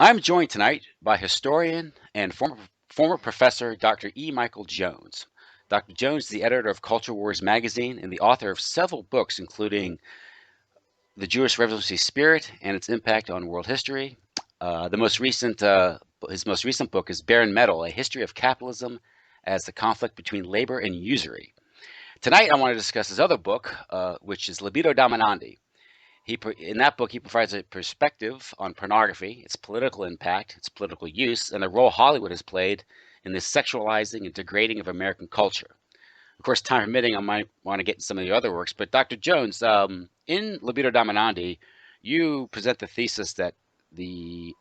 I'm joined tonight by historian and former professor Dr. E. Michael Jones. Dr. Jones is the editor of Culture Wars magazine and the author of several books, including The Jewish Revolutionary Spirit and Its Impact on World History. His most recent book is Bare Metal: A History of Capitalism as the Conflict Between Labor and Usury. Tonight, I want to discuss his other book, which is Libido Dominandi. In that book, he provides a perspective on pornography, its political impact, its political use, and the role Hollywood has played in the sexualizing and degrading of American culture. Of course, time permitting, I might want to get into some of the other works, but Dr. Jones, in Libido Dominandi, you present the thesis that the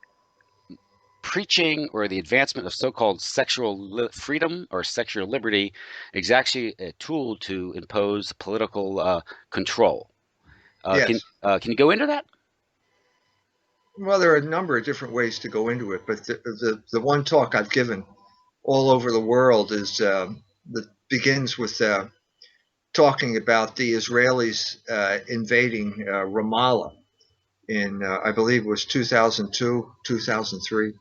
preaching or the advancement of so-called sexual freedom or sexual liberty is actually a tool to impose political control. Yes. Can you go into that? Well, there are a number of different ways to go into it, but the one talk I've given all over the world is that begins with talking about the Israelis invading Ramallah in I believe it was 2002, 2003.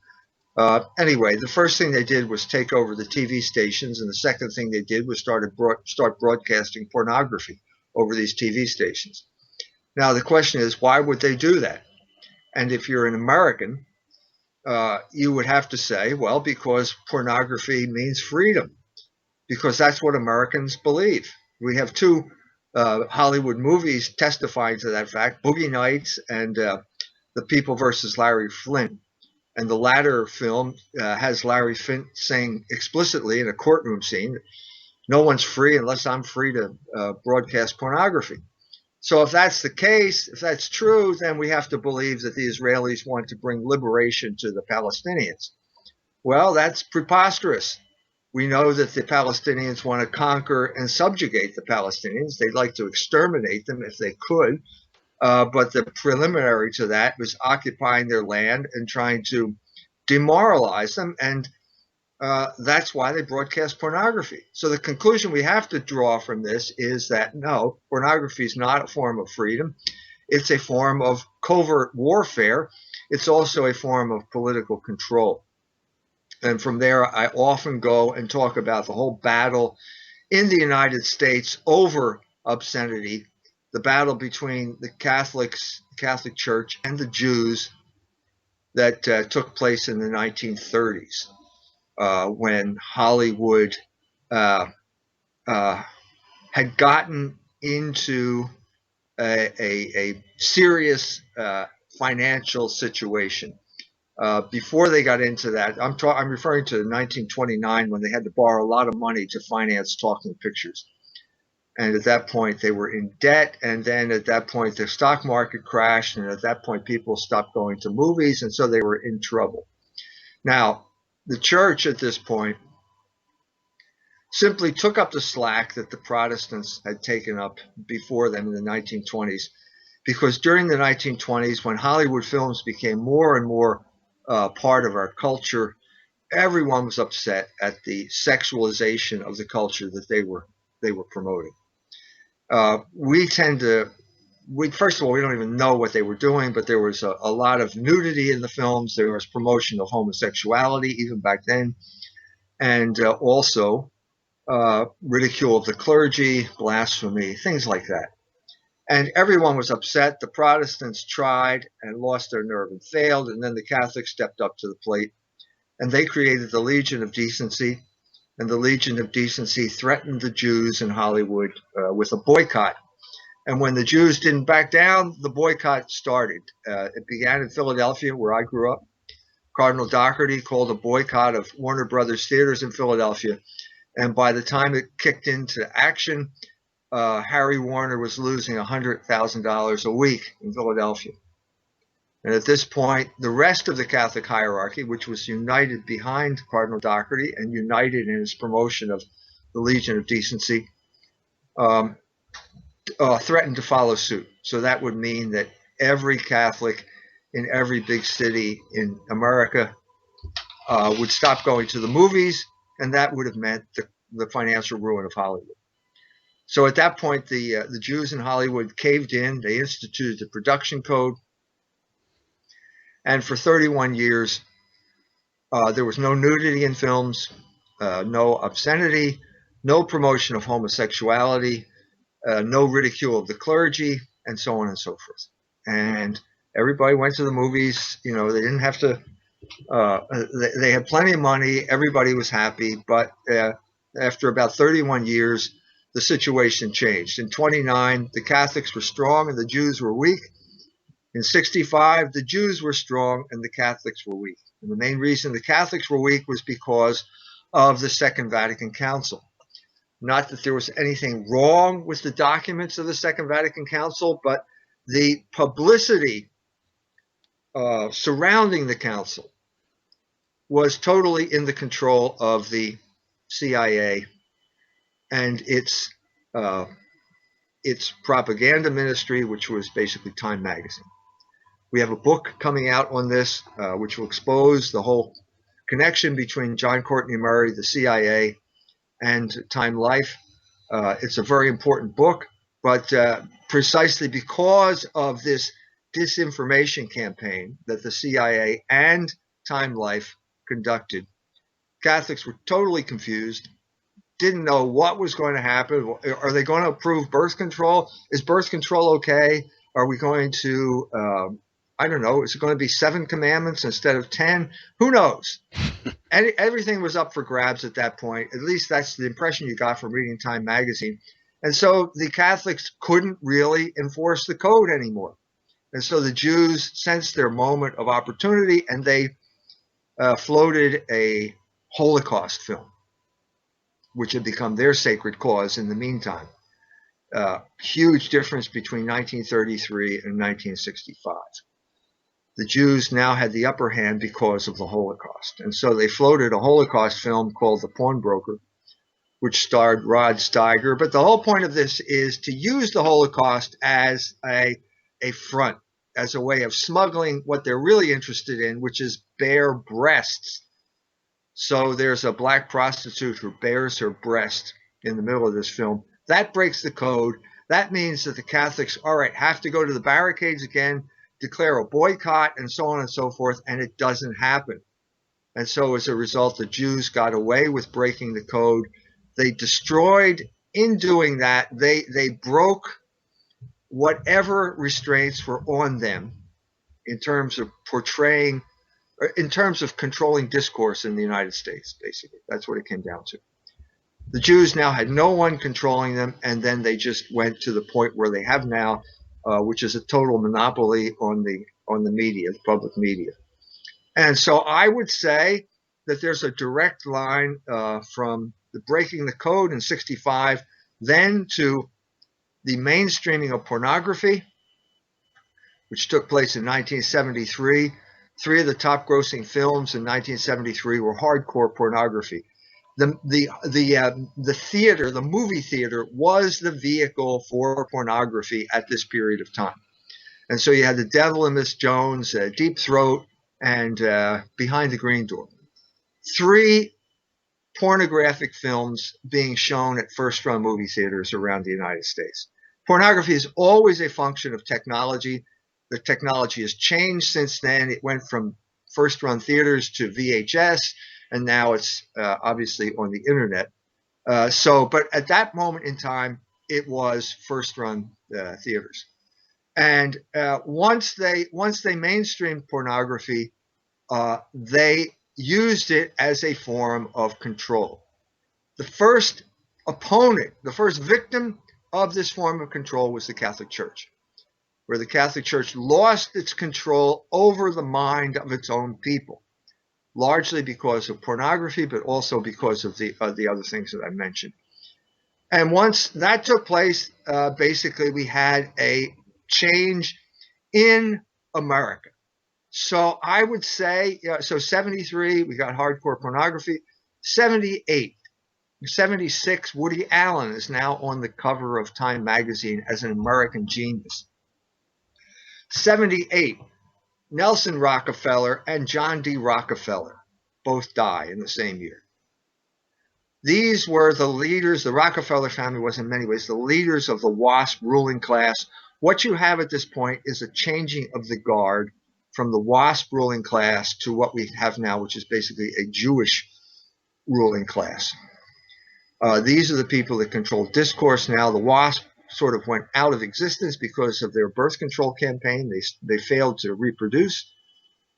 Anyway, the first thing they did was take over the TV stations, and the second thing they did was start broadcasting pornography over these TV stations. Now the question is, why would they do that? And if you're an American, you would have to say, well, because pornography means freedom, because that's what Americans believe. We have two Hollywood movies testifying to that fact: Boogie Nights and The People versus Larry Flynn. And the latter film has Larry Flynn saying explicitly in a courtroom scene, "No one's free unless I'm free to broadcast pornography." So if that's the case, if that's true, then we have to believe that the Israelis want to bring liberation to the Palestinians. Well, that's preposterous. We know that the Palestinians want to conquer and subjugate the Palestinians. They'd like to exterminate them if they could. But the preliminary to that was occupying their land and trying to demoralize them. And that's why they broadcast pornography. So the conclusion we have to draw from this is that no, pornography is not a form of freedom. It's a form of covert warfare. It's also a form of political control. And from there, I often go and talk about the whole battle in the United States over obscenity, the battle between the Catholics, the Catholic Church, and the Jews that took place in the 1930s. When Hollywood uh, uh, had gotten into a serious financial situation. Before they got into that, I'm referring to 1929 when they had to borrow a lot of money to finance talking pictures. And at that point, they were in debt. And then at that point, the stock market crashed. And at that point, people stopped going to movies. And so they were in trouble. Now, the church at this point simply took up the slack that the Protestants had taken up before them in the 1920s. Because during the 1920s, when Hollywood films became more and more part of our culture, everyone was upset at the sexualization of the culture that they were promoting. We tend to first of all, we don't even know what they were doing, but there was a lot of nudity in the films. There was promotion of homosexuality even back then, and also ridicule of the clergy, blasphemy, things like that. And everyone was upset. The Protestants tried and lost their nerve and failed, and then the Catholics stepped up to the plate, and they created the Legion of Decency. And the Legion of Decency threatened the Jews in Hollywood with a boycott. And when the Jews didn't back down, the boycott started. It began in Philadelphia, where I grew up. Cardinal Doherty called a boycott of Warner Brothers theaters in Philadelphia. And by the time it kicked into action, Harry Warner was losing $100,000 a week in Philadelphia. And at this point, the rest of the Catholic hierarchy, which was united behind Cardinal Doherty and united in his promotion of the Legion of Decency, threatened to follow suit. So that would mean that every Catholic in every big city in America would stop going to the movies, and that would have meant the financial ruin of Hollywood. So at that point, the Jews in Hollywood caved in. They instituted the production code. And for 31 years, there was no nudity in films, no obscenity, no promotion of homosexuality, no ridicule of the clergy, and so on and so forth. And everybody went to the movies. You know, they didn't have to. They had plenty of money. Everybody was happy. But after about 31 years, the situation changed. In 29, the Catholics were strong and the Jews were weak. In 65, the Jews were strong and the Catholics were weak. And the main reason the Catholics were weak was because of the Second Vatican Council. Not that there was anything wrong with the documents of the Second Vatican Council, but the publicity surrounding the council was totally in the control of the CIA and its propaganda ministry, which was basically Time magazine. We have a book coming out on this, which will expose the whole connection between John Courtney Murray, the CIA, and Time Life. It's a very important book, but precisely because of this disinformation campaign that the CIA and Time Life conducted, Catholics were totally confused, didn't know what was going to happen. Are they going to approve birth control? Is birth control okay? Are we going to I don't know, is it going to be 7 commandments instead of 10? Who knows? And everything was up for grabs at that point. At least that's the impression you got from reading Time magazine. And so the Catholics couldn't really enforce the code anymore. And so the Jews sensed their moment of opportunity, and they floated a Holocaust film, which had become their sacred cause in the meantime. Huge difference between 1933 and 1965. The Jews now had the upper hand because of the Holocaust. And so they floated a Holocaust film called The Pawnbroker, which starred Rod Steiger. But the whole point of this is to use the Holocaust as a front, as a way of smuggling what they're really interested in, which is bare breasts. So there's a black prostitute who bares her breast in the middle of this film. That breaks the code. That means that the Catholics, all right, have to go to the barricades again, declare a boycott, and so on and so forth, and it doesn't happen. And so as a result, the Jews got away with breaking the code. They destroyed, in doing that, they broke whatever restraints were on them in terms of portraying, in terms of controlling discourse in the United States, basically. That's what it came down to. The Jews now had no one controlling them, and then they just went to the point where they have now, which is a total monopoly on the media, the public media. And so I would say that there's a direct line from the breaking the code in 65, then to the mainstreaming of pornography, which took place in 1973. 3 of the top grossing films in 1973 were hardcore pornography. The theater, the movie theater, was the vehicle for pornography at this period of time. And so you had The Devil and Miss Jones, Deep Throat, and Behind the Green Door. 3 pornographic films being shown at first-run movie theaters around the United States. Pornography is always a function of technology. The technology has changed since then. It went from first-run theaters to VHS, and now it's obviously on the internet. But at that moment in time, it was first-run theaters. And once they mainstreamed pornography, they used it as a form of control. The first opponent, the first victim of this form of control was the Catholic Church, where the Catholic Church lost its control over the mind of its own people, largely because of pornography, but also because of the other things that I mentioned. And once that took place, basically we had a change in America. So I would say, so 73, we got hardcore pornography. 78, 76, Woody Allen is now on the cover of Time magazine as an American genius. 78, Nelson Rockefeller and John D. Rockefeller both die in the same year. These were the leaders. The Rockefeller family was in many ways the leaders of the WASP ruling class. What you have at this point is a changing of the guard. from the WASP ruling class to what we have now, which is basically a Jewish ruling class. These are the people that control discourse now. The WASP sort of went out of existence because of their birth control campaign. They failed to reproduce.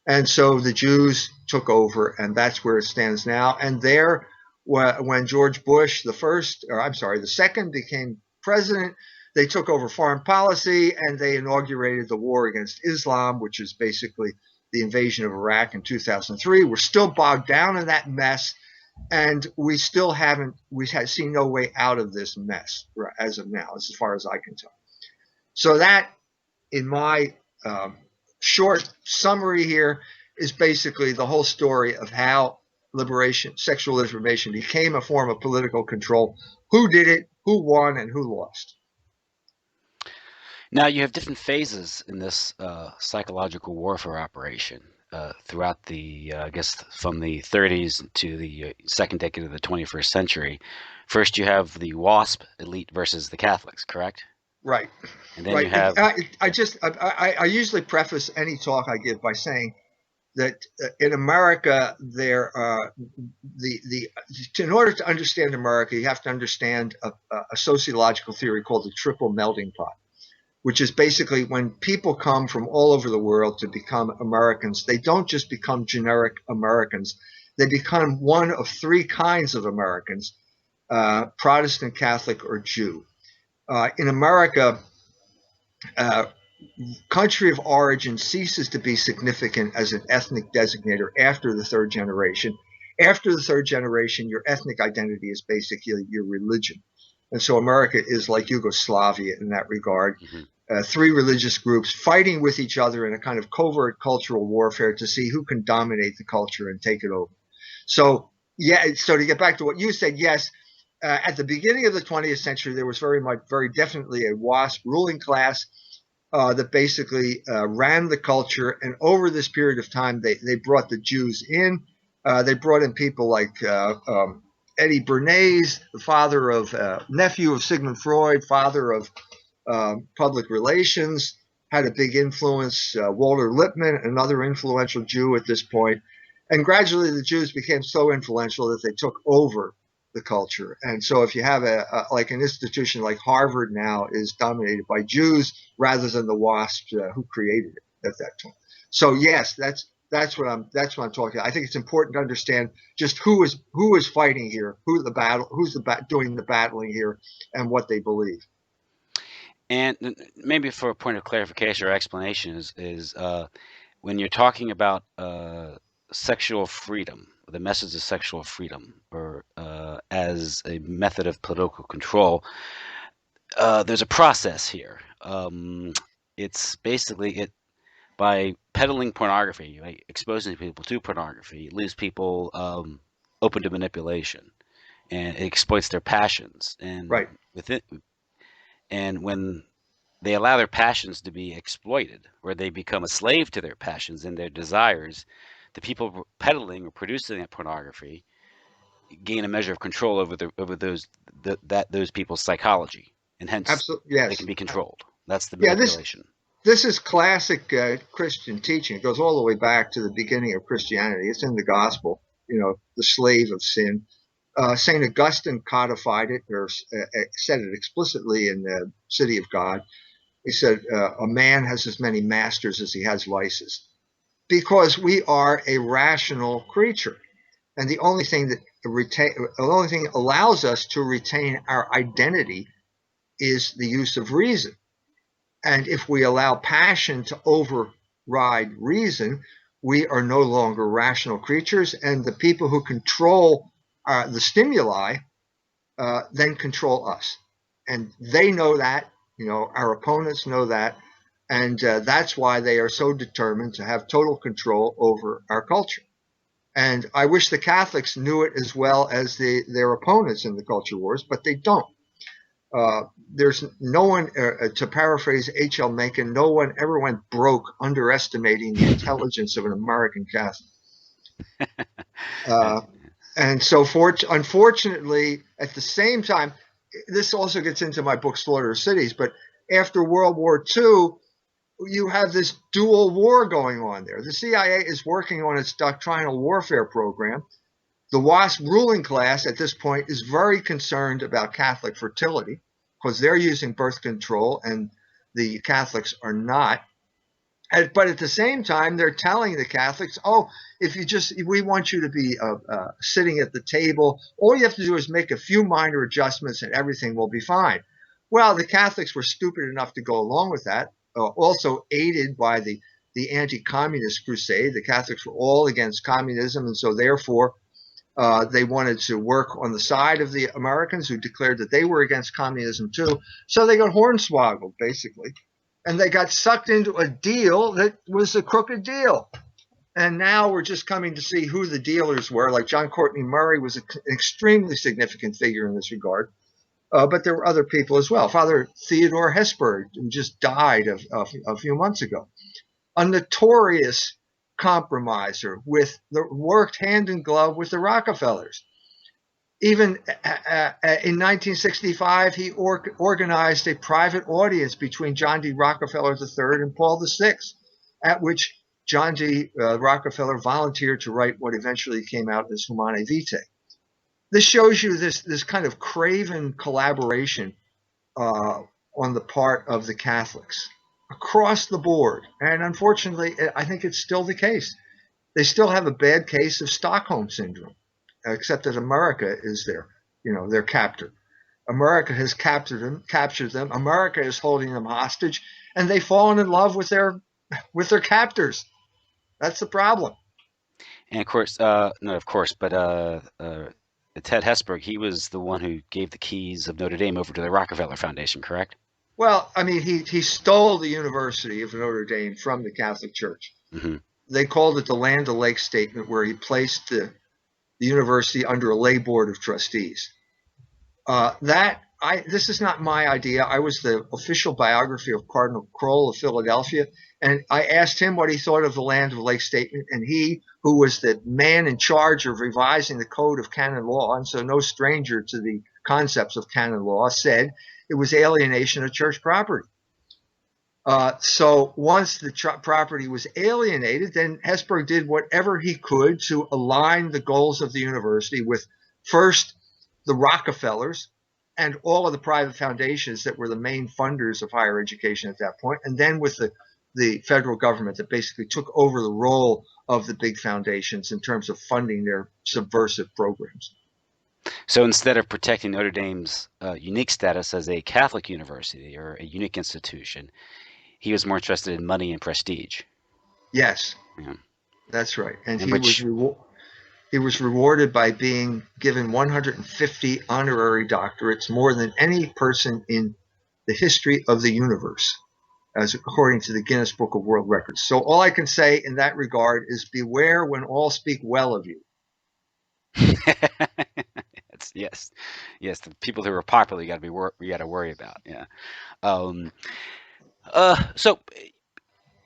And so the Jews took over, and that's where it stands now. And there, when George Bush the second became president, they took over foreign policy and they inaugurated the war against Islam, which is basically the invasion of Iraq in 2003. We're still bogged down in that mess, and we have seen no way out of this mess as of now, as far as I can tell. So that, in my short summary here, is basically the whole story of how sexual liberation became a form of political control, who did it, who won, and who lost. Now, you have different phases in this psychological warfare operation throughout I guess, from the 30s to the second decade of the 21st century. First, you have the WASP elite versus the Catholics, correct? Right. And then you have. I usually preface any talk I give by saying that in America, in order to understand America, you have to understand a sociological theory called the triple melting pot, which is basically when people come from all over the world to become Americans, they don't just become generic Americans. They become one of three kinds of Americans: Protestant, Catholic, or Jew. In America, country of origin ceases to be significant as an ethnic designator after the third generation. After the third generation, your ethnic identity is basically your religion. And so America is like Yugoslavia in that regard. Mm-hmm. Three religious groups fighting with each other in a kind of covert cultural warfare to see who can dominate the culture and take it over. So to get back to what you said, yes, at the beginning of the 20th century, there was very definitely a WASP ruling class that basically ran the culture. And over this period of time, they brought the Jews in. They brought in people like Eddie Bernays, the nephew of Sigmund Freud, father of public relations, had a big influence. Walter Lippmann, another influential Jew at this point. And gradually the Jews became so influential that they took over the culture. And so if you have like an institution like Harvard now is dominated by Jews rather than the WASP who created it at that time. So yes, that's what I'm talking about. I think it's important to understand just who is fighting here, who's doing the battling here, and what they believe. And maybe for a point of clarification or explanation is when you're talking about sexual freedom, the message of sexual freedom, or as a method of political control, there's a process here. It's basically by peddling pornography, right, exposing people to pornography, it leaves people open to manipulation, and it exploits their passions. And right. And when they allow their passions to be exploited, where they become a slave to their passions and their desires, the people peddling or producing that pornography gain a measure of control over those people's psychology, and hence yes. They can be controlled. That's the manipulation. This is classic Christian teaching. It goes all the way back to the beginning of Christianity. It's in the gospel, the slave of sin. St. Augustine codified it, or said it explicitly in the City of God. He said, a man has as many masters as he has vices, because we are a rational creature. And the only thing that allows us to retain our identity is the use of reason. And if we allow passion to override reason, we are no longer rational creatures. And the people who control the stimuli then control us. And they know that, our opponents know that. And that's why they are so determined to have total control over our culture. And I wish the Catholics knew it as well as their opponents in the culture wars, but they don't. There's no one, to paraphrase H.L. Mencken, no one ever went broke underestimating the intelligence of an American Catholic. And so unfortunately, at the same time, this also gets into my book, Slaughter of Cities, but after World War II, you have this dual war going on there. The CIA is working on its doctrinal warfare program. The WASP ruling class at this point is very concerned about Catholic fertility because they're using birth control and the Catholics are not. But at the same time, they're telling the Catholics, oh, we want you to be sitting at the table. All you have to do is make a few minor adjustments and everything will be fine. Well, the Catholics were stupid enough to go along with that, also aided by the anti-communist crusade. The Catholics were all against communism, and so therefore they wanted to work on the side of the Americans who declared that they were against communism too. So they got hornswoggled, basically. And they got sucked into a deal that was a crooked deal. And now we're just coming to see who the dealers were. Like John Courtney Murray was an extremely significant figure in this regard. But there were other people as well. Father Theodore Hesburgh, who just died a few months ago. A notorious compromiser worked hand in glove with the Rockefellers. Even in 1965, he organized a private audience between John D. Rockefeller III and Paul VI, at which John D. Rockefeller volunteered to write what eventually came out as Humanae Vitae. This shows you this kind of craven collaboration on the part of the Catholics across the board. And unfortunately, I think it's still the case. They still have a bad case of Stockholm Syndrome, except that America is their captor. America has captured them. America is holding them hostage, and they've fallen in love with their captors. That's the problem. And of course, Ted Hesburgh, he was the one who gave the keys of Notre Dame over to the Rockefeller Foundation, correct? Well, I mean, he stole the University of Notre Dame from the Catholic Church. Mm-hmm. They called it the Land O'Lakes Statement, where he placed the university under a lay board of trustees. This is not my idea. I was the official biography of Cardinal Kroll of Philadelphia, and I asked him what he thought of the Land O'Lakes Statement, and he, who was the man in charge of revising the Code of Canon Law, and so no stranger to the concepts of canon law, said it was alienation of church property. So once the property was alienated, then Hesburgh did whatever he could to align the goals of the university with, first, the Rockefellers and all of the private foundations that were the main funders of higher education at that point, and then with the federal government that basically took over the role of the big foundations in terms of funding their subversive programs. So instead of protecting Notre Dame's unique status as a Catholic university or a unique institution, he was more interested in money and prestige. Yes, yeah. That's right. And he was rewarded by being given 150 honorary doctorates, more than any person in the history of the universe, as according to the Guinness Book of World Records. So all I can say in that regard is beware when all speak well of you. Yes, the people who are popular you got to worry about. Yeah. So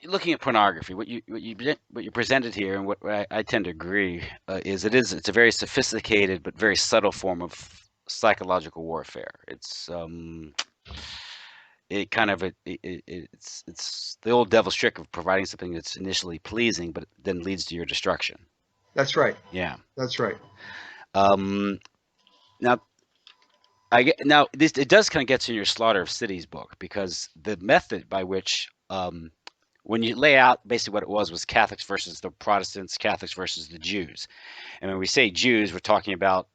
looking at pornography, what you presented here, and what I tend to agree is it's a very sophisticated but very subtle form of psychological warfare. It's it's the old devil's trick of providing something that's initially pleasing but then leads to your destruction. That's right. Yeah, that's right. Now it does kind of get to your Slaughter of Cities book, because the method by which when you lay out basically what it was Catholics versus the Protestants, Catholics versus the Jews. And when we say Jews, we're talking about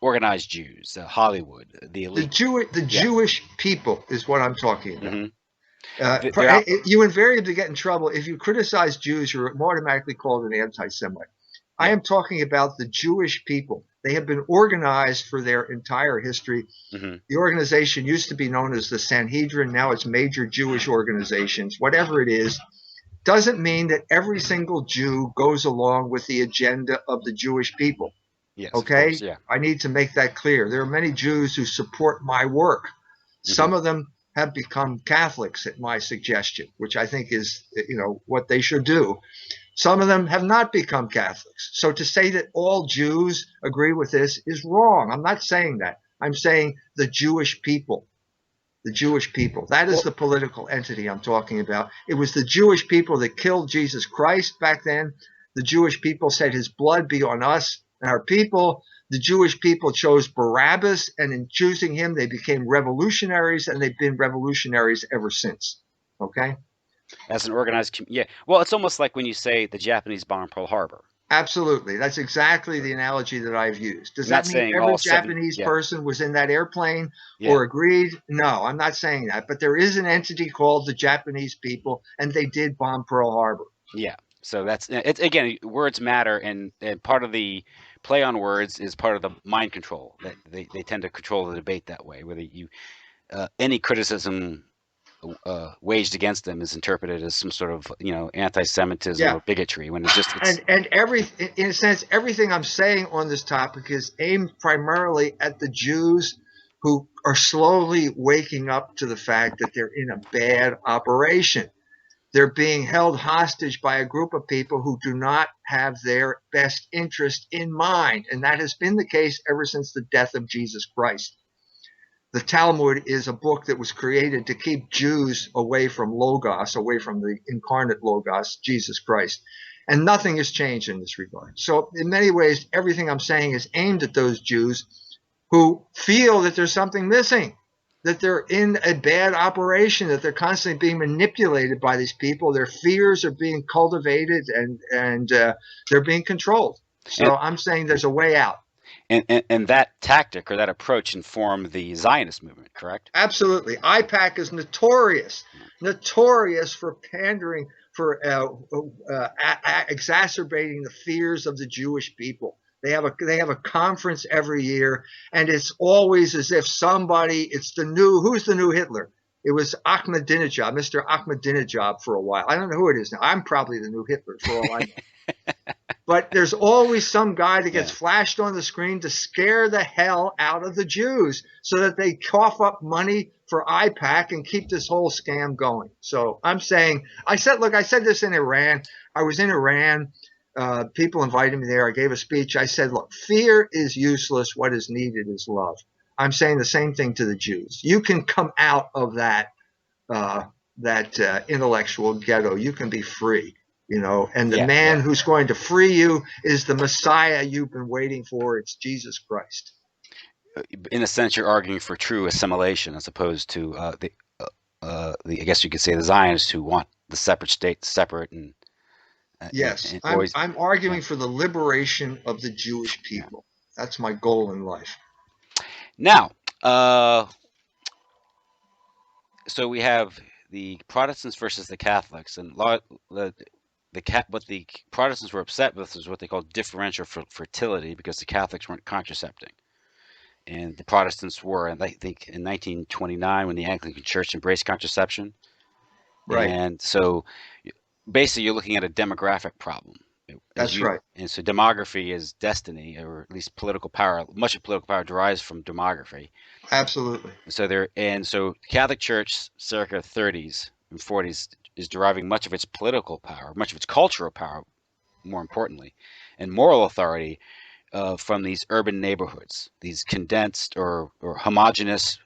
organized Jews, Hollywood, the elite. Jewish people is what I'm talking about. Mm-hmm. You invariably get in trouble if you criticize Jews. You're automatically called an anti-Semite. I am talking about the Jewish people. They have been organized for their entire history. Mm-hmm. The organization used to be known as the Sanhedrin. Now it's Major Jewish Organizations. Whatever it is, doesn't mean that every single Jew goes along with the agenda of the Jewish people. Yes, okay? Course, yeah. I need to make that clear. There are many Jews who support my work. Mm-hmm. Some of them have become Catholics at my suggestion, which I think is, what they should do. Some of them have not become Catholics. So to say that all Jews agree with this is wrong. I'm not saying that. I'm saying the Jewish people. The Jewish people. That is Well, the political entity I'm talking about. It was the Jewish people that killed Jesus Christ back then. The Jewish people said his blood be on us and our people. The Jewish people chose Barabbas, and in choosing him, they became revolutionaries, and they've been revolutionaries ever since. Okay? as an organized, yeah. Well, it's almost like when you say the Japanese bombed Pearl Harbor. Absolutely. That's exactly the analogy that I've used. Does I'm not that mean saying every all seven. Japanese Yeah, person was in that airplane yeah, or agreed? No, I'm not saying that. But there is an entity called the Japanese people, and they did bomb Pearl Harbor. yeah. So that's it's again, words matter, and part of the play on words is part of the mind control that they tend to control the debate that way. Whether you any criticism waged against them is interpreted as some sort of anti-Semitism Yeah. or bigotry when it's just it's And in a sense, everything I'm saying on this topic is aimed primarily at the Jews who are slowly waking up to the fact that they're in a bad operation. They're being held hostage by a group of people who do not have their best interest in mind. And that has been the case ever since the death of Jesus Christ. The Talmud is a book that was created to keep Jews away from Logos, away from the incarnate Logos, Jesus Christ. And nothing has changed in this regard. So in many ways, everything I'm saying is aimed at those Jews who feel that there's something missing, that they're in a bad operation, that they're constantly being manipulated by these people. Their fears are being cultivated and they're being controlled. and, So I'm saying there's a way out. and that tactic or that approach informed the Zionist movement, correct? Absolutely. IPAC is notorious for pandering, for exacerbating the fears of the Jewish people. They have a conference every year, and it's always as if who's the new Hitler? It was Ahmadinejad, Mr. Ahmadinejad for a while. I don't know who it is now. I'm probably the new Hitler for all I know. But there's always some guy that gets Yeah. flashed on the screen to scare the hell out of the Jews so that they cough up money for IPAC and keep this whole scam going. So I'm saying, I said this in Iran. I was in Iran. People invited me there. I gave a speech. I said, look, fear is useless. What is needed is love. I'm saying the same thing to the Jews. You can come out of that intellectual ghetto. You can be free. And the man who's going to free you is the Messiah you've been waiting for. It's Jesus Christ. In a sense, you're arguing for true assimilation as opposed to I guess you could say the Zionists who want the separate state separate and yes, always. I'm arguing for the liberation of the Jewish people. That's my goal in life. Now, so we have the Protestants versus the Catholics, and what the Protestants were upset with was what they called differential fertility because the Catholics weren't contracepting, and the Protestants were. And I think in 1929, when the Anglican Church embraced contraception, Right. and so basically you're looking at a demographic problem. That's right. And so demography is destiny, or at least political power. Much of political power derives from demography. Absolutely. So Catholic Church, circa 30s and 40s, is deriving much of its political power, much of its cultural power, more importantly, and moral authority from these urban neighborhoods, these condensed or homogenous.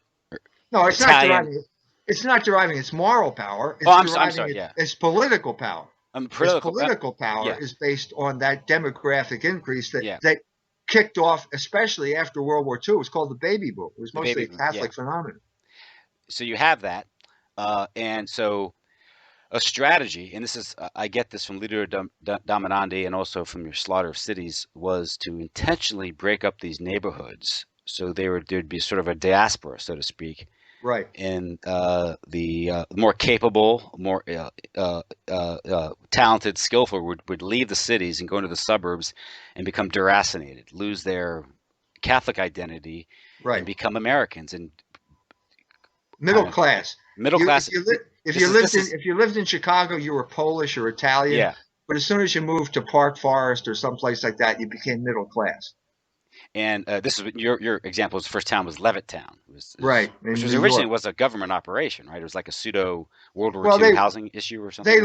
No, it's Italian. not deriving. It's not deriving its moral power. It's I'm sorry. Yeah, its political power. Political power is based on that demographic increase that kicked off, especially after World War II. It was called the baby boom. It was mostly a Catholic phenomenon. So you have that, and so a strategy, and this is I get this from Lido Dominandi and also from your Slaughter of Cities, was to intentionally break up these neighborhoods so there'd be sort of a diaspora, so to speak. Right. And the more capable, more talented, skillful would leave the cities and go into the suburbs and become deracinated, lose their Catholic identity, right, and become Americans and middle class. If you lived in Chicago, you were Polish or Italian. Yeah. But as soon as you moved to Park Forest or someplace like that, you became middle class. And this is your example. The first town was Levittown, right? Which was originally was a government operation, right? It was like a pseudo World War II housing issue or something. They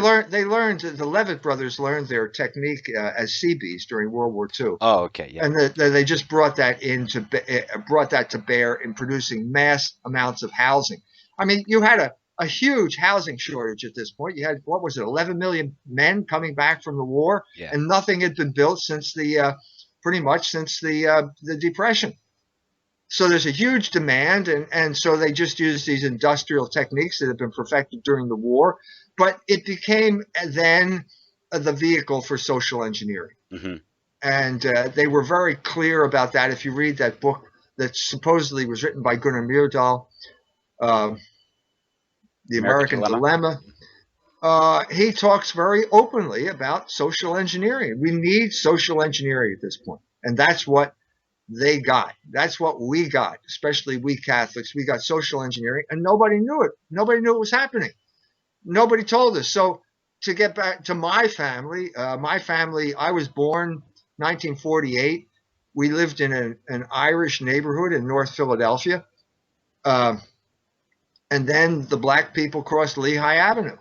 learned the Levitt brothers learned their technique as Seabees during World War II. Oh, okay, yeah. And they just brought that to bear in producing mass amounts of housing. I mean, you had a huge housing shortage at this point. You had, what was it, 11 million men coming back from the war, Yeah. and nothing had been built since pretty much since the Depression. So there's a huge demand, and so they just used these industrial techniques that had been perfected during the war. But it became then the vehicle for social engineering. Hmm. And they were very clear about that. If you read that book that supposedly was written by Gunnar Myrdal, uh, The American American Dilemma. Dilemma, he talks very openly about social engineering. We need social engineering at this point. And that's what they got. That's what we got, especially we Catholics. We got social engineering, and nobody knew it. Nobody knew it was happening. Nobody told us. So to get back to my family, I was born 1948. We lived in an Irish neighborhood in North Philadelphia. Uh, and then the black people crossed Lehigh Avenue.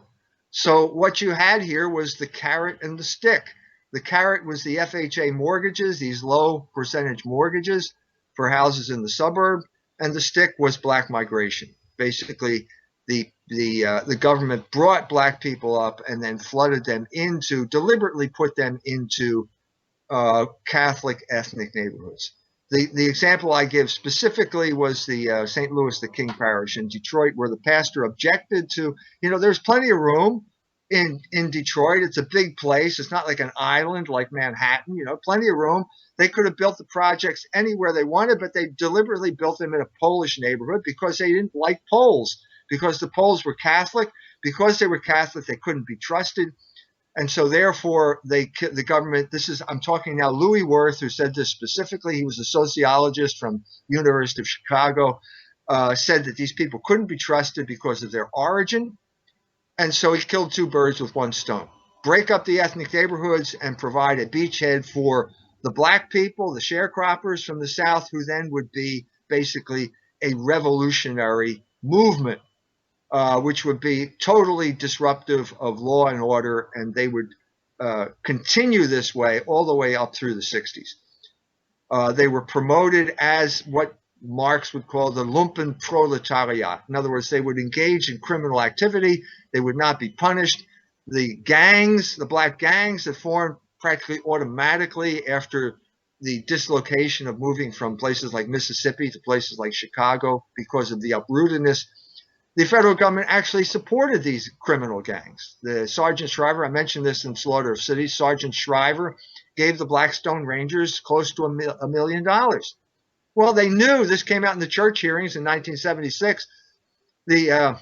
So what you had here was the carrot and the stick. The carrot was the FHA mortgages, these low percentage mortgages for houses in the suburb, and the stick was black migration. Basically, the government brought black people up and then flooded them into, deliberately put them into Catholic ethnic neighborhoods. The example I give specifically was the St. Louis the King Parish in Detroit, where the pastor objected to, there's plenty of room in Detroit. It's a big place. It's not like an island like Manhattan, plenty of room. They could have built the projects anywhere they wanted, but they deliberately built them in a Polish neighborhood because they didn't like Poles, because the Poles were Catholic. Because they were Catholic, they couldn't be trusted. And so therefore, the government, I'm talking now Louis Wirth, who said this specifically. He was a sociologist from University of Chicago, said that these people couldn't be trusted because of their origin. And so he killed two birds with one stone. Break up the ethnic neighborhoods and provide a beachhead for the black people, the sharecroppers from the South, who then would be basically a revolutionary movement, which would be totally disruptive of law and order, and they would continue this way all the way up through the 60s. They were promoted as what Marx would call the lumpen proletariat. In other words, they would engage in criminal activity. They would not be punished. The gangs, the black gangs that formed practically automatically after the dislocation of moving from places like Mississippi to places like Chicago because of the uprootedness, the federal government actually supported these criminal gangs. The Sergeant Shriver, I mentioned this in Slaughter of Cities, Sergeant Shriver gave the Blackstone Rangers close to $1 million. Well, they knew, this came out in the church hearings in 1976, the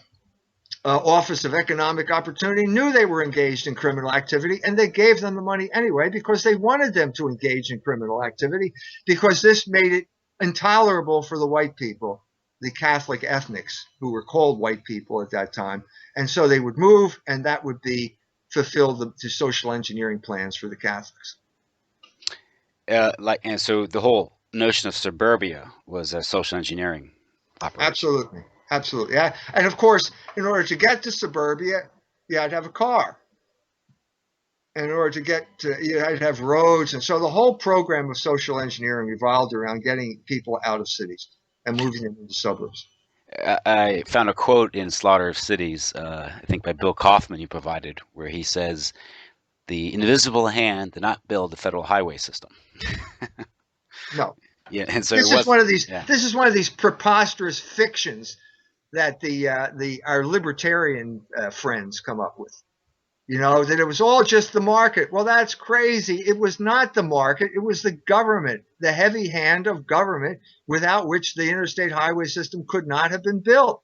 Office of Economic Opportunity knew they were engaged in criminal activity, and they gave them the money anyway because they wanted them to engage in criminal activity, because this made it intolerable for the white people, the Catholic ethnics, who were called white people at that time. And so they would move, and that would be fulfill the social engineering plans for the Catholics. And so the whole notion of suburbia was a social engineering operation. Absolutely. Absolutely. Yeah. And of course, in order to get to suburbia, you had to have a car. And in order to get to, you had to have roads. And so the whole program of social engineering revolved around getting people out of cities and moving them into suburbs. I found a quote in Slaughter of Cities, I think by Bill Kaufman, you provided, where he says, "The invisible hand did not build the federal highway system." No. Yeah, and so this it was, is one of these. yeah. This is one of these preposterous fictions that our libertarian friends come up with. That it was all just the market. Well, that's crazy. It was not the market. It was the government, the heavy hand of government, without which the interstate highway system could not have been built.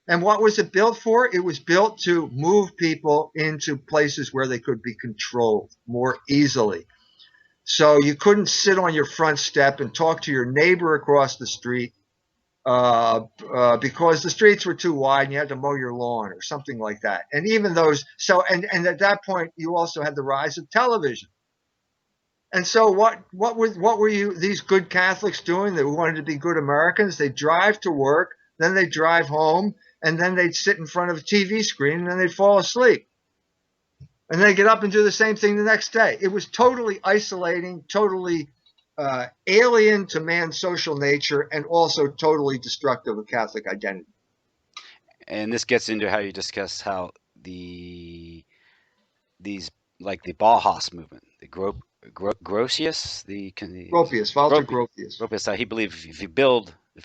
And what was it built for? It was built to move people into places where they could be controlled more easily. So you couldn't sit on your front step and talk to your neighbor across the street because the streets were too wide and you had to mow your lawn or something like that. And even those, and at that point, you also had the rise of television. And so what were these good Catholics doing that wanted to be good Americans? They'd drive to work, then they'd drive home, and then they'd sit in front of a TV screen, and then they'd fall asleep. And they'd get up and do the same thing the next day. It was totally isolating, totally alien to man's social nature, and also totally destructive of Catholic identity. And this gets into how you discuss how these like the Bauhaus movement, the Grotius, Walter Gropius, Gropius. Gropius, how he believed if you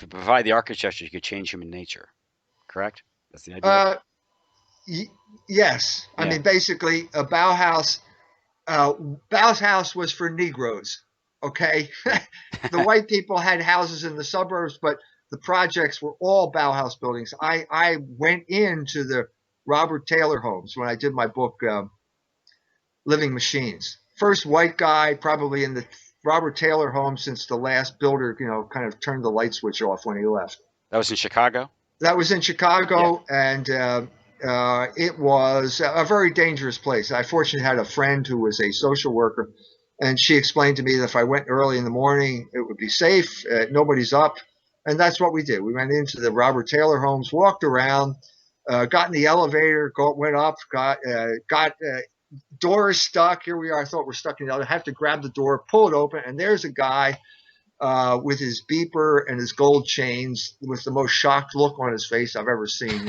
provide the architecture, you could change human nature. Correct? That's the idea. Uh, y- yes, I Yeah. mean basically a Bauhaus. Bauhaus was for Negroes. Okay, the white people had houses in the suburbs, but the projects were all Bauhaus buildings. I went into the Robert Taylor homes when I did my book Living Machines. First white guy probably in the Robert Taylor home since the last builder, kind of turned the light switch off when he left. That was in Chicago. That was in Yeah. Chicago, and it was a very dangerous place. I fortunately had a friend who was a social worker, and she explained to me that if I went early in the morning, it would be safe. Nobody's up, and that's what we did. We went into the Robert Taylor homes, walked around, got in the elevator, went up, got doors stuck. Here we are. I thought we're stuck in the elevator. I have to grab the door, pull it open, and there's a guy with his beeper and his gold chains, with the most shocked look on his face I've ever seen.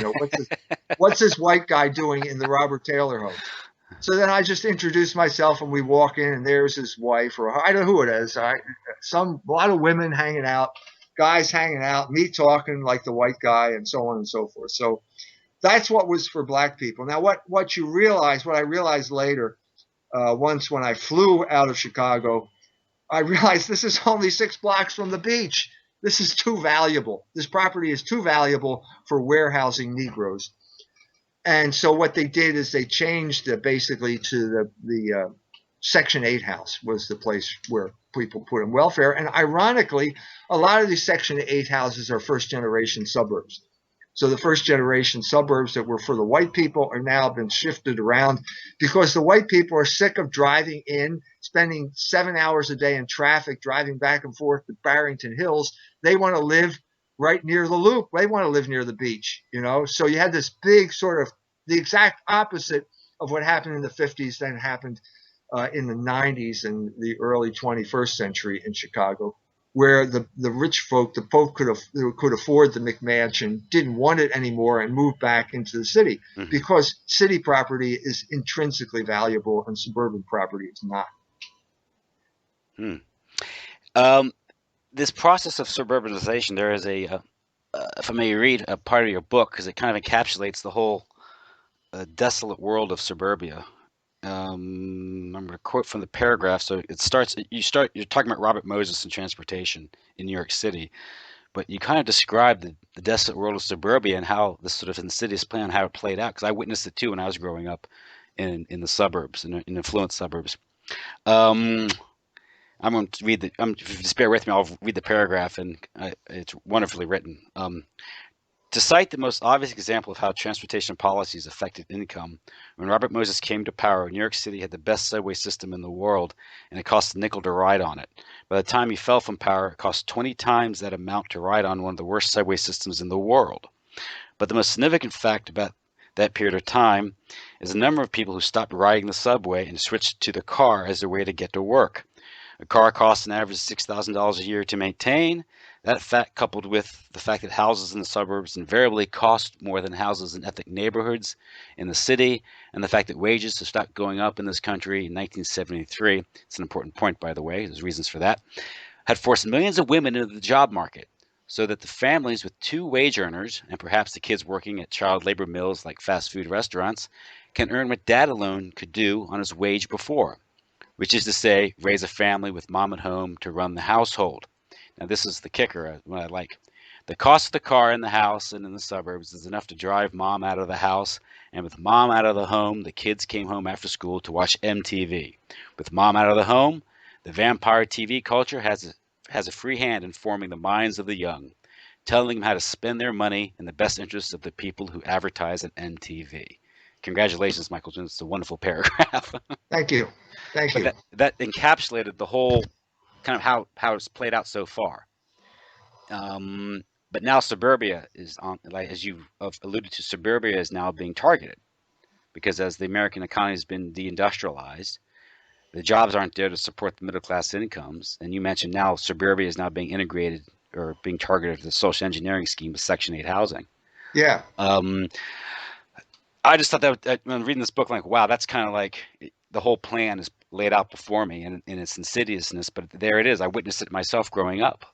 What's this white guy doing in the Robert Taylor home? So then I just introduce myself, and we walk in, and there's his wife, or I don't know who it is. A lot of women hanging out, guys hanging out, me talking like the white guy, and so on and so forth. So that's what was for black people. Now, what I realized later, once when I flew out of Chicago, I realized this is only 6 blocks from the beach. This is too valuable. This property is too valuable for warehousing Negroes. And so what they did is they changed basically to the Section 8 house was the place where people put in welfare. And ironically, a lot of these Section 8 houses are first generation suburbs. So the first generation suburbs that were for the white people are now been shifted around because the white people are sick of driving in, spending 7 hours a day in traffic, driving back and forth to Barrington Hills. They want to live right near the loop. They want to live near the beach, So you had this big sort of the exact opposite of what happened in the 50s then happened in the 90s and the early 21st century in Chicago, where the rich folk, the folk could afford the McMansion, didn't want it anymore, and moved back into the city Mm-hmm. because city property is intrinsically valuable and suburban property is not. Hmm. This process of suburbanization, there is if I may read a part of your book, because it kind of encapsulates the whole desolate world of suburbia. I'm going to quote from the paragraph. So you're talking about Robert Moses and transportation in New York City, but you kind of described the desolate world of suburbia and how this sort of insidious plan, how it played out, because I witnessed it too when I was growing up in the suburbs, in affluent suburbs. Um, I'm going to read if you just bear with me, I'll read the paragraph, and it's wonderfully written. To cite the most obvious example of how transportation policies affected income, when Robert Moses came to power, New York City had the best subway system in the world, and it cost a nickel to ride on it. By the time he fell from power, it cost 20 times that amount to ride on one of the worst subway systems in the world. But the most significant fact about that period of time is the number of people who stopped riding the subway and switched to the car as their way to get to work. A car costs an average of $6,000 a year to maintain. That fact, coupled with the fact that houses in the suburbs invariably cost more than houses in ethnic neighborhoods in the city, and the fact that wages have stopped going up in this country in 1973, it's an important point, by the way, there's reasons for that, had forced millions of women into the job market, so that the families with 2 wage earners, and perhaps the kids working at child labor mills like fast food restaurants, can earn what dad alone could do on his wage before, which is to say, raise a family with mom at home to run the household. Now, this is the kicker, what I like. The cost of the car in the house and in the suburbs is enough to drive mom out of the house, and with mom out of the home, the kids came home after school to watch MTV. With mom out of the home, the vampire TV culture has a free hand in forming the minds of the young, telling them how to spend their money in the best interests of the people who advertise at MTV. Congratulations, Michael Jones. It's a wonderful paragraph. Thank you. Thank But you. that encapsulated the whole kind of how it's played out so far. But now suburbia is on, like as you have alluded to, suburbia is now being targeted because as the American economy has been deindustrialized, the jobs aren't there to support the middle class incomes. And you mentioned now suburbia is now being integrated or being targeted for the social engineering scheme with Section 8 housing. Yeah. Um, I just thought that when reading this book, I'm like, wow, that's kind of like the whole plan is laid out before me in its insidiousness. But there it is. I witnessed it myself growing up,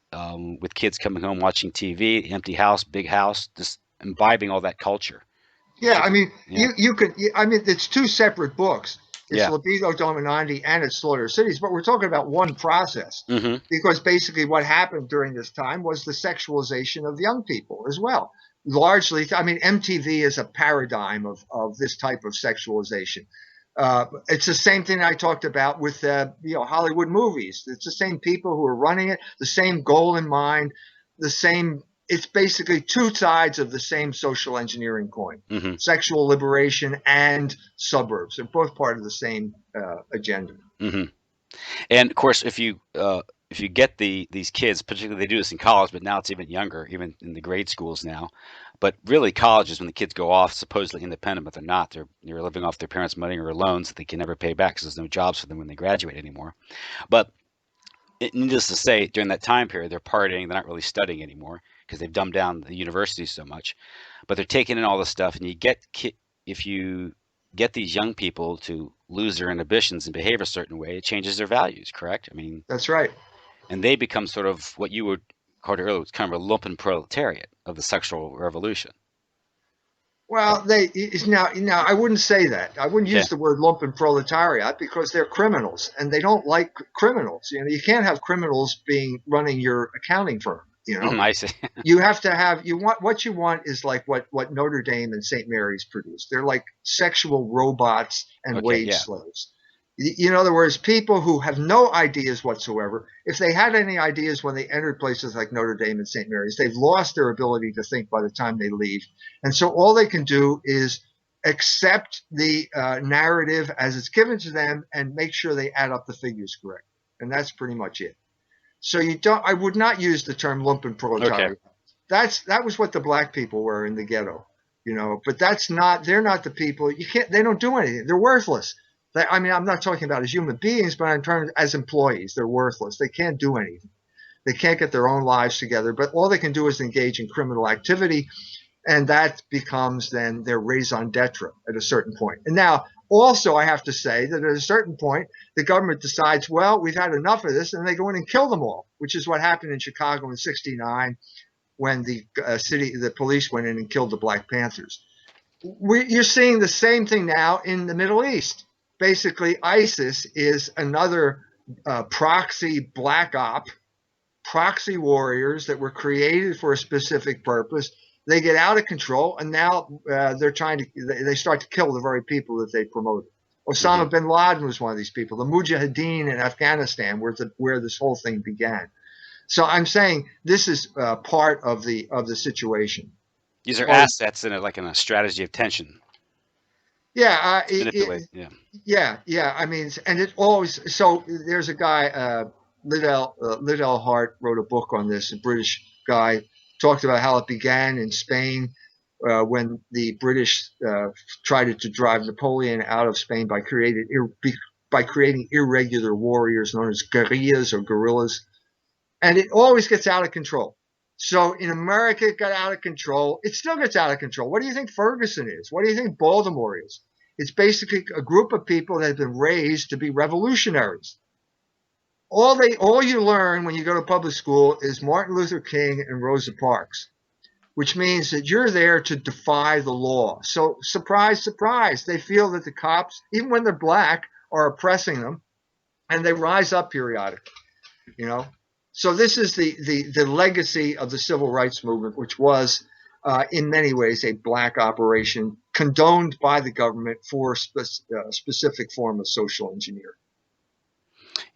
with kids coming home watching TV, empty house, big house, just imbibing all that culture. Yeah, I mean, Yeah, you could. I mean, it's two separate books. It's yeah, Libido Dominandi and it's Slaughter Cities, but we're talking about one process hmm, because basically what happened during this time was the sexualization of young people as well. Largely, I mean, MTV is a paradigm of this type of sexualization. It's the same thing I talked about with Hollywood movies. It's the same people who are running it, the same goal in mind, the same. It's basically two sides of the same social engineering coin: hmm, sexual liberation and suburbs. They're both part of the same agenda. hmm. And of course, if you get these kids, particularly they do this in college, but now it's even younger, even in the grade schools now. But really, college is when the kids go off supposedly independent, but they're not. They're living off their parents' money or loans that they can never pay back because there's no jobs for them when they graduate anymore. But needless to say, during that time period, they're partying. They're not really studying anymore because they've dumbed down the university so much. But they're taking in all this stuff, and if you get these young people to lose their inhibitions and behave a certain way, it changes their values. Correct? I mean, That's right. and they become sort of what you would call it earlier, it's kind of a lumpen proletariat of the sexual revolution. Well, they now I wouldn't say that. I wouldn't Okay. use the word lumpen proletariat because they're criminals and they don't like criminals. You can't have criminals being running your accounting firm. I see. You have to have you want what you want is like what Notre Dame and St. Mary's produced. They're like sexual robots and Okay. wage Yeah. slaves. In other words, people who have no ideas whatsoever. If they had any ideas when they entered places like Notre Dame and St. Mary's, they've lost their ability to think by the time they leave. And so all they can do is accept the narrative as it's given to them and make sure they add up the figures correct. And that's pretty much it. So you don't. I would not use the term lumpen Okay. proletariat. That was what the black people were in the ghetto, But that's not. They're not the people. You can't. They don't do anything. They're worthless. I mean, I'm not talking about as human beings, but in terms as employees, they're worthless. They can't do anything. They can't get their own lives together. But all they can do is engage in criminal activity, and that becomes then their raison d'etre at a certain point. And now, also, I have to say that at a certain point, the government decides, well, we've had enough of this, and they go in and kill them all, which is what happened in Chicago in '69 when the police went in and killed the Black Panthers. You're seeing the same thing now in the Middle East. Basically, ISIS is another proxy black op, proxy warriors that were created for a specific purpose. They get out of control, and now they start to kill the very people that they promoted. Hmm. Osama bin Laden was one of these people. The Mujahideen in Afghanistan, where this whole thing began. So I'm saying this is part of the situation. These are Oh, assets in a strategy of tension. yeah, It's manipulate. Yeah. yeah. I mean, and it always. So there's a guy, Liddell Hart, wrote a book on this. A British guy talked about how it began in Spain when the British tried to drive Napoleon out of Spain by creating irregular warriors known as guerrillas or guerrillas, and it always gets out of control. So in America, it got out of control. It still gets out of control. What do you think Ferguson is? What do you think Baltimore is? It's basically a group of people that have been raised to be revolutionaries. All you learn when you go to public school is Martin Luther King and Rosa Parks, which means that you're there to defy the law. So surprise, surprise, they feel that the cops, even when they're black, are oppressing them, and they rise up periodically. You know, so this is the legacy of the civil rights movement, which was in many ways a black operation condoned by the government for a specific form of social engineering.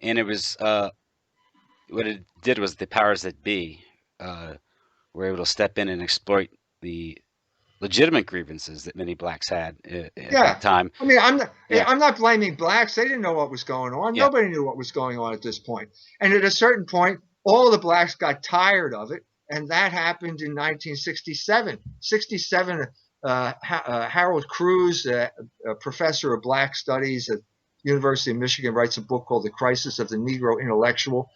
And it was what it did was the powers that be uh, were able to step in and exploit the legitimate grievances that many blacks had at that Yeah, time. I mean, I'm not Yeah. I'm not blaming blacks. They didn't know what was going on. Yeah. Nobody knew what was going on at this point. And at a certain point, all of the blacks got tired of it, and that happened in 1967. 67. Harold Cruz, a professor of black studies at University of Michigan, writes a book called The Crisis of the Negro Intellectual,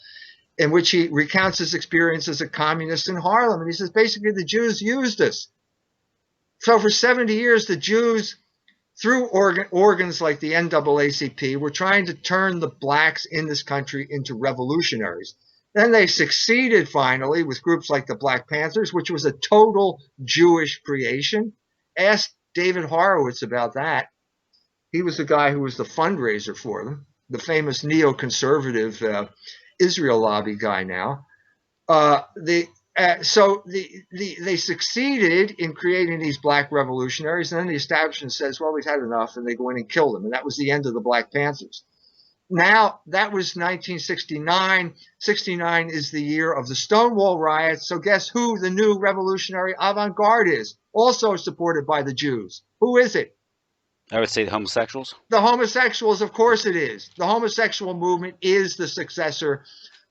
in which he recounts his experience as a communist in Harlem. And he says basically the Jews used us. So for 70 years, the Jews, through organs like the NAACP, were trying to turn the blacks in this country into revolutionaries. Then they succeeded finally with groups like the Black Panthers, which was a total Jewish creation. Ask David Horowitz about that. He was the guy who was the fundraiser for them, the famous neoconservative Israel lobby guy now. They succeeded in creating these black revolutionaries, and then the establishment says, well, we've had enough, and they go in and kill them. And that was the end of the Black Panthers. Now, that was 1969. 69 is the year of the Stonewall riots. So guess who the new revolutionary avant-garde is? Also supported by the Jews. Who is it? I would say the homosexuals. The homosexuals, of course it is. The homosexual movement is the successor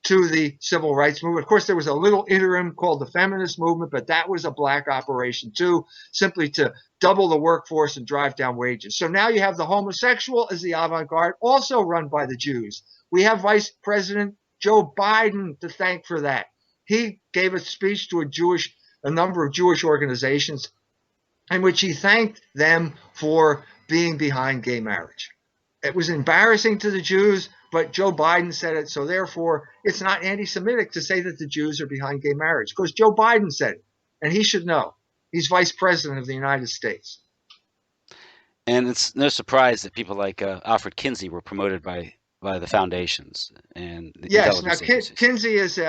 to the civil rights movement. Of course, there was a little interim called the feminist movement, but that was a black operation too, simply to double the workforce and drive down wages. So now you have the homosexual as the avant-garde, also run by the Jews. We have Vice President Joe Biden to thank for that. He gave a speech to a number of Jewish organizations in which he thanked them for being behind gay marriage. It was embarrassing to the Jews, but Joe Biden said it, so therefore it's not anti-Semitic to say that the Jews are behind gay marriage, because Joe Biden said it, and he should know. He's vice president of the United States. And it's no surprise that people like Alfred Kinsey were promoted by the foundations and the yes. Now, Kinsey is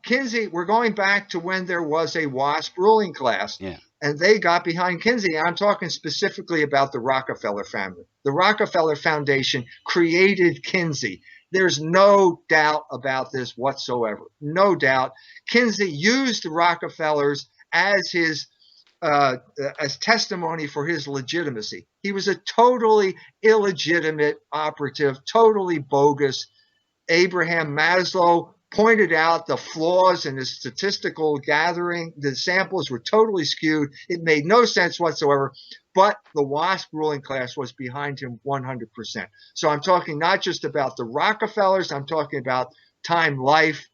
Kinsey. We're going back to when there was a WASP ruling class. Yeah. And they got behind Kinsey. I'm talking specifically about the Rockefeller family. The Rockefeller Foundation created Kinsey. There's no doubt about this whatsoever. No doubt. Kinsey used the Rockefellers as his as testimony for his legitimacy. He was a totally illegitimate operative, totally bogus. Abraham Maslow pointed out the flaws in his statistical gathering. The samples were totally skewed. It made no sense whatsoever. But the WASP ruling class was behind him 100%. So I'm talking not just about the Rockefellers. I'm talking about Time Life,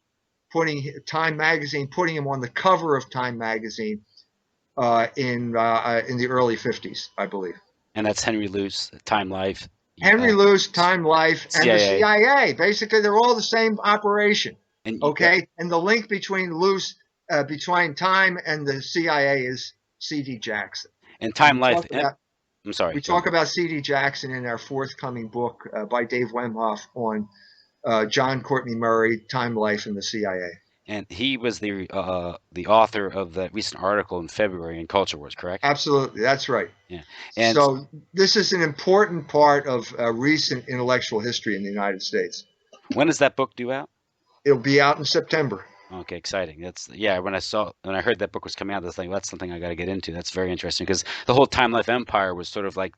Time Magazine, putting him on the cover of Time Magazine in the early 50s, I believe. And that's Henry Luce, Time Life. Henry Luce, Time Life, and CIA. the CIA. Basically, they're all the same operation. And and the link between between Time and the CIA is C.D. Jackson. And Time Life. I'm sorry. We talk about C.D. Jackson in our forthcoming book by Dave Wemhoff on John Courtney Murray, Time Life, and the CIA. And he was the author of that recent article in February in Culture Wars, correct? Absolutely, that's right. Yeah. And so this is an important part of recent intellectual history in the United States. When is that book due out? It'll be out in September. Okay, exciting. When I heard that book was coming out, I was like, that's something I got to get into. That's very interesting because the whole Time Life empire was sort of like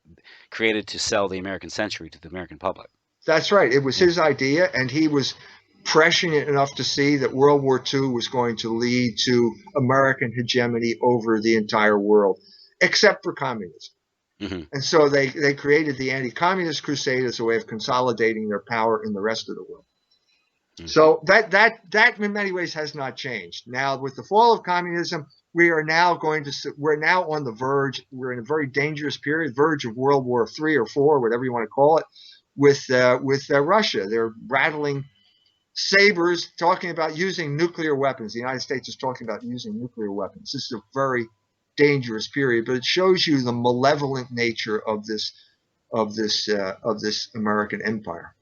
created to sell the American century to the American public. That's right. It was his idea, and he was prescient enough to see that World War II was going to lead to American hegemony over the entire world, except for communism. Mm-hmm. And so they created the anti-communist crusade as a way of consolidating their power in the rest of the world. Mm-hmm. So that in many ways has not changed. Now, with the fall of communism, we're now on the verge. We're in a very dangerous period, verge of World War III or IV, whatever you want to call it, with Russia. They're rattling sabers, talking about using nuclear weapons. The United States is talking about using nuclear weapons. This is a very dangerous period, but it shows you the malevolent nature of this American empire.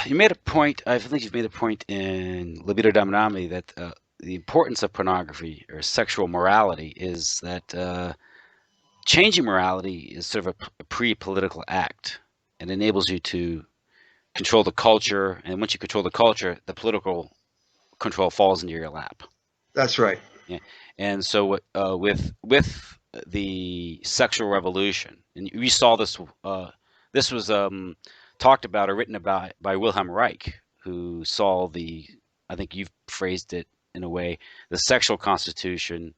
You made a point. I think you've made a point in Libido Dominandi that the importance of pornography or sexual morality is that changing morality is sort of a pre-political act and enables you to control the culture. And once you control the culture, the political control falls into your lap. That's right. Yeah. And so with the sexual revolution, and we saw this. This was talked about or written about by Wilhelm Reich, who saw I think you've phrased it in a way, the sexual constitution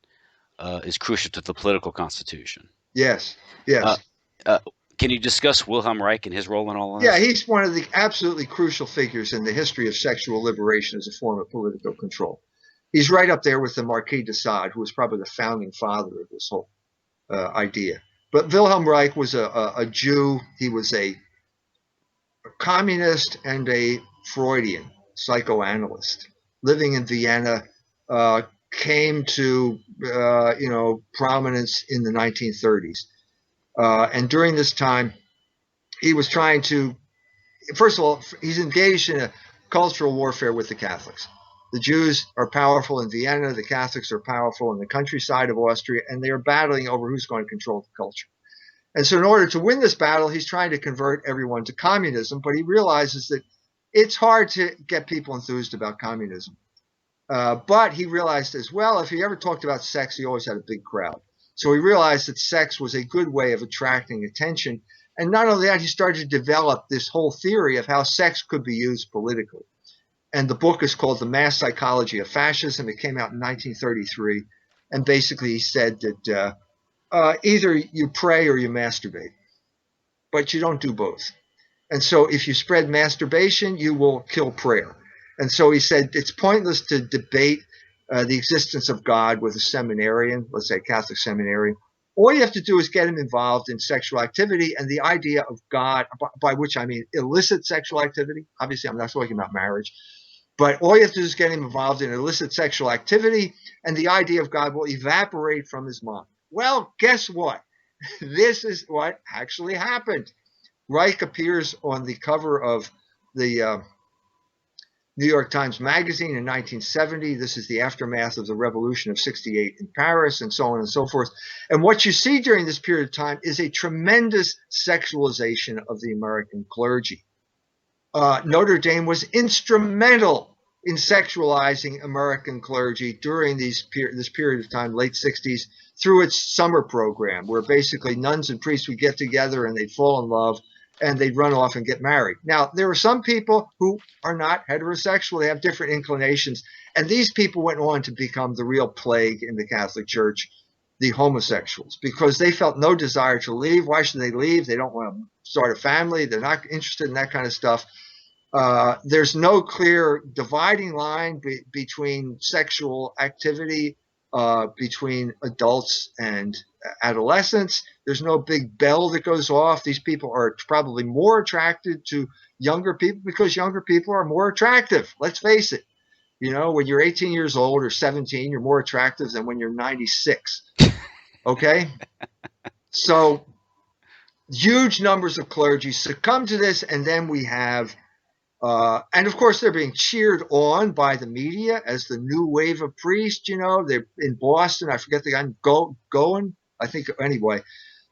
is crucial to the political constitution. Yes. Can you discuss Wilhelm Reich and his role in all of this? Yeah, he's one of the absolutely crucial figures in the history of sexual liberation as a form of political control. He's right up there with the Marquis de Sade, who was probably the founding father of this whole idea. But Wilhelm Reich was a Jew. He was a communist and a Freudian psychoanalyst living in Vienna. Came to prominence in the 1930s, and during this time, he was trying to. First of all, he's engaged in a cultural warfare with the Catholics. The Jews are powerful in Vienna, the Catholics are powerful in the countryside of Austria, and they are battling over who's going to control the culture. And so in order to win this battle, he's trying to convert everyone to communism, but he realizes that it's hard to get people enthused about communism. But he realized as well, if he ever talked about sex, he always had a big crowd. So he realized that sex was a good way of attracting attention. And not only that, he started to develop this whole theory of how sex could be used politically. And the book is called The Mass Psychology of Fascism. It came out in 1933. And basically he said that either you pray or you masturbate, but you don't do both. And so if you spread masturbation, you will kill prayer. And so he said it's pointless to debate the existence of God with a seminarian, let's say a Catholic seminarian. All you have to do is get him involved in sexual activity, and the idea of God, by which I mean illicit sexual activity. Obviously, I'm not talking about marriage. But all you have to do is get him involved in illicit sexual activity, and the idea of God will evaporate from his mind. Well, guess what? This is what actually happened. Reich appears on the cover of the New York Times Magazine in 1970. This is the aftermath of the Revolution of '68 in Paris, and so on and so forth. And what you see during this period of time is a tremendous sexualization of the American clergy. Notre Dame was instrumental in sexualizing American clergy during this period of time, late 60s, through its summer program, where basically nuns and priests would get together and they'd fall in love and they'd run off and get married. Now, there are some people who are not heterosexual. They have different inclinations. And these people went on to become the real plague in the Catholic Church, the homosexuals, because they felt no desire to leave. Why should they leave? They don't want to start a family. They're not interested in that kind of stuff. There's no clear dividing line between sexual activity between adults and adolescents. There's no big bell that goes off. These people are probably more attracted to younger people because younger people are more attractive. Let's face it. You know, when you're 18 years old or 17, you're more attractive than when you're 96. Okay? So huge numbers of clergy succumb to this, and then we have and of course, they're being cheered on by the media as the new wave of priests. You know, they're in Boston. I forget the guy, Goen, I think. Anyway,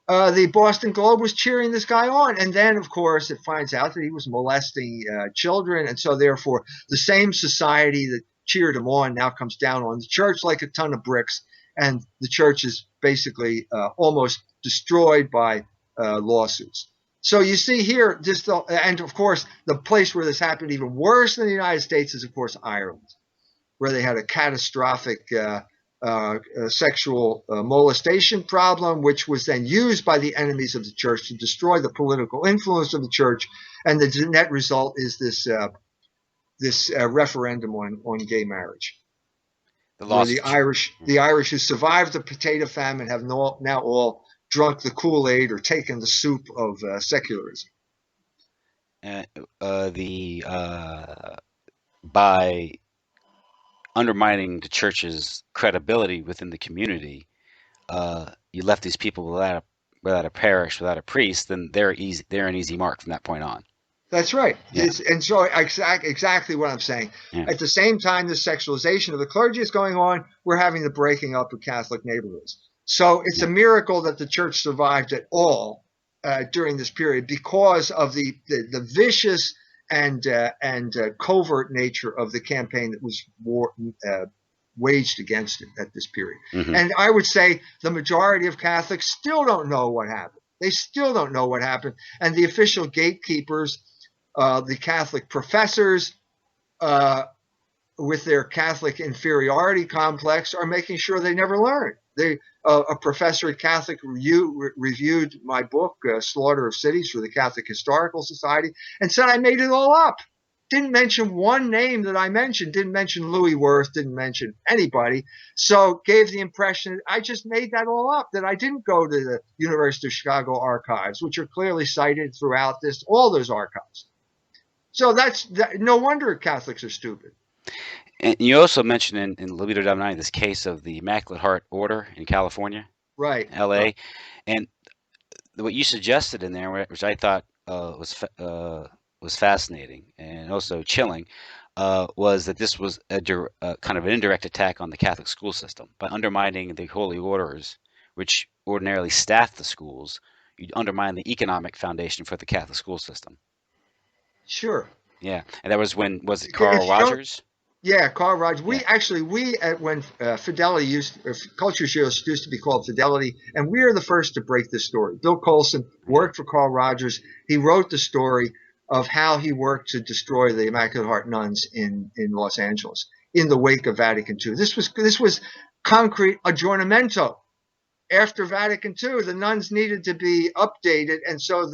the Boston Globe was cheering this guy on. And then, of course, it finds out that he was molesting children. And so, therefore, the same society that cheered him on now comes down on the church like a ton of bricks. And the church is basically almost destroyed by lawsuits. So you see here, and of course, the place where this happened even worse than the United States is, of course, Ireland, where they had a catastrophic sexual molestation problem, which was then used by the enemies of the church to destroy the political influence of the church. And the net result is this referendum on gay marriage, where the Irish who survived the potato famine have now all drunk the Kool-Aid or taken the soup of secularism. By undermining the church's credibility within the community, you left these people without a parish, without a priest, then they're an easy mark from that point on. That's right. Yeah. And so exactly what I'm saying. Yeah. At the same time, the sexualization of the clergy is going on, we're having the breaking up of Catholic neighborhoods. So it's a miracle that the church survived at all during this period because of the vicious and covert nature of the campaign that was waged against it at this period. Mm-hmm. And I would say the majority of Catholics still don't know what happened. They still don't know what happened. And the official gatekeepers, the Catholic professors, with their Catholic inferiority complex, are making sure they never learn. A professor at Catholic reviewed my book, Slaughter of Cities, for the Catholic Historical Society, and said I made it all up. didn't mention one name that I mentioned, didn't mention Louis Wirth, didn't mention anybody. So gave the impression I just made that all up, that I didn't go to the University of Chicago archives, which are clearly cited throughout all those archives. So no wonder Catholics are stupid. And you also mentioned in Libido Dominandi this case of the Immaculate Heart Order in California, Right. L.A., and what you suggested in there, which I thought was fascinating and also chilling, was that this was a kind of an indirect attack on the Catholic school system by undermining the holy orders, which ordinarily staff the schools. You'd undermine the economic foundation for the Catholic school system. Sure. Yeah, and that was when, was it Carl Rogers? Yeah, Carl Rogers. When Fidelity Culture Shield used to be called Fidelity, and we are the first to break this story. Bill Colson worked for Carl Rogers. He wrote the story of how he worked to destroy the Immaculate Heart nuns in Los Angeles in the wake of Vatican II. This was concrete aggiornamento. After Vatican II, the nuns needed to be updated, and so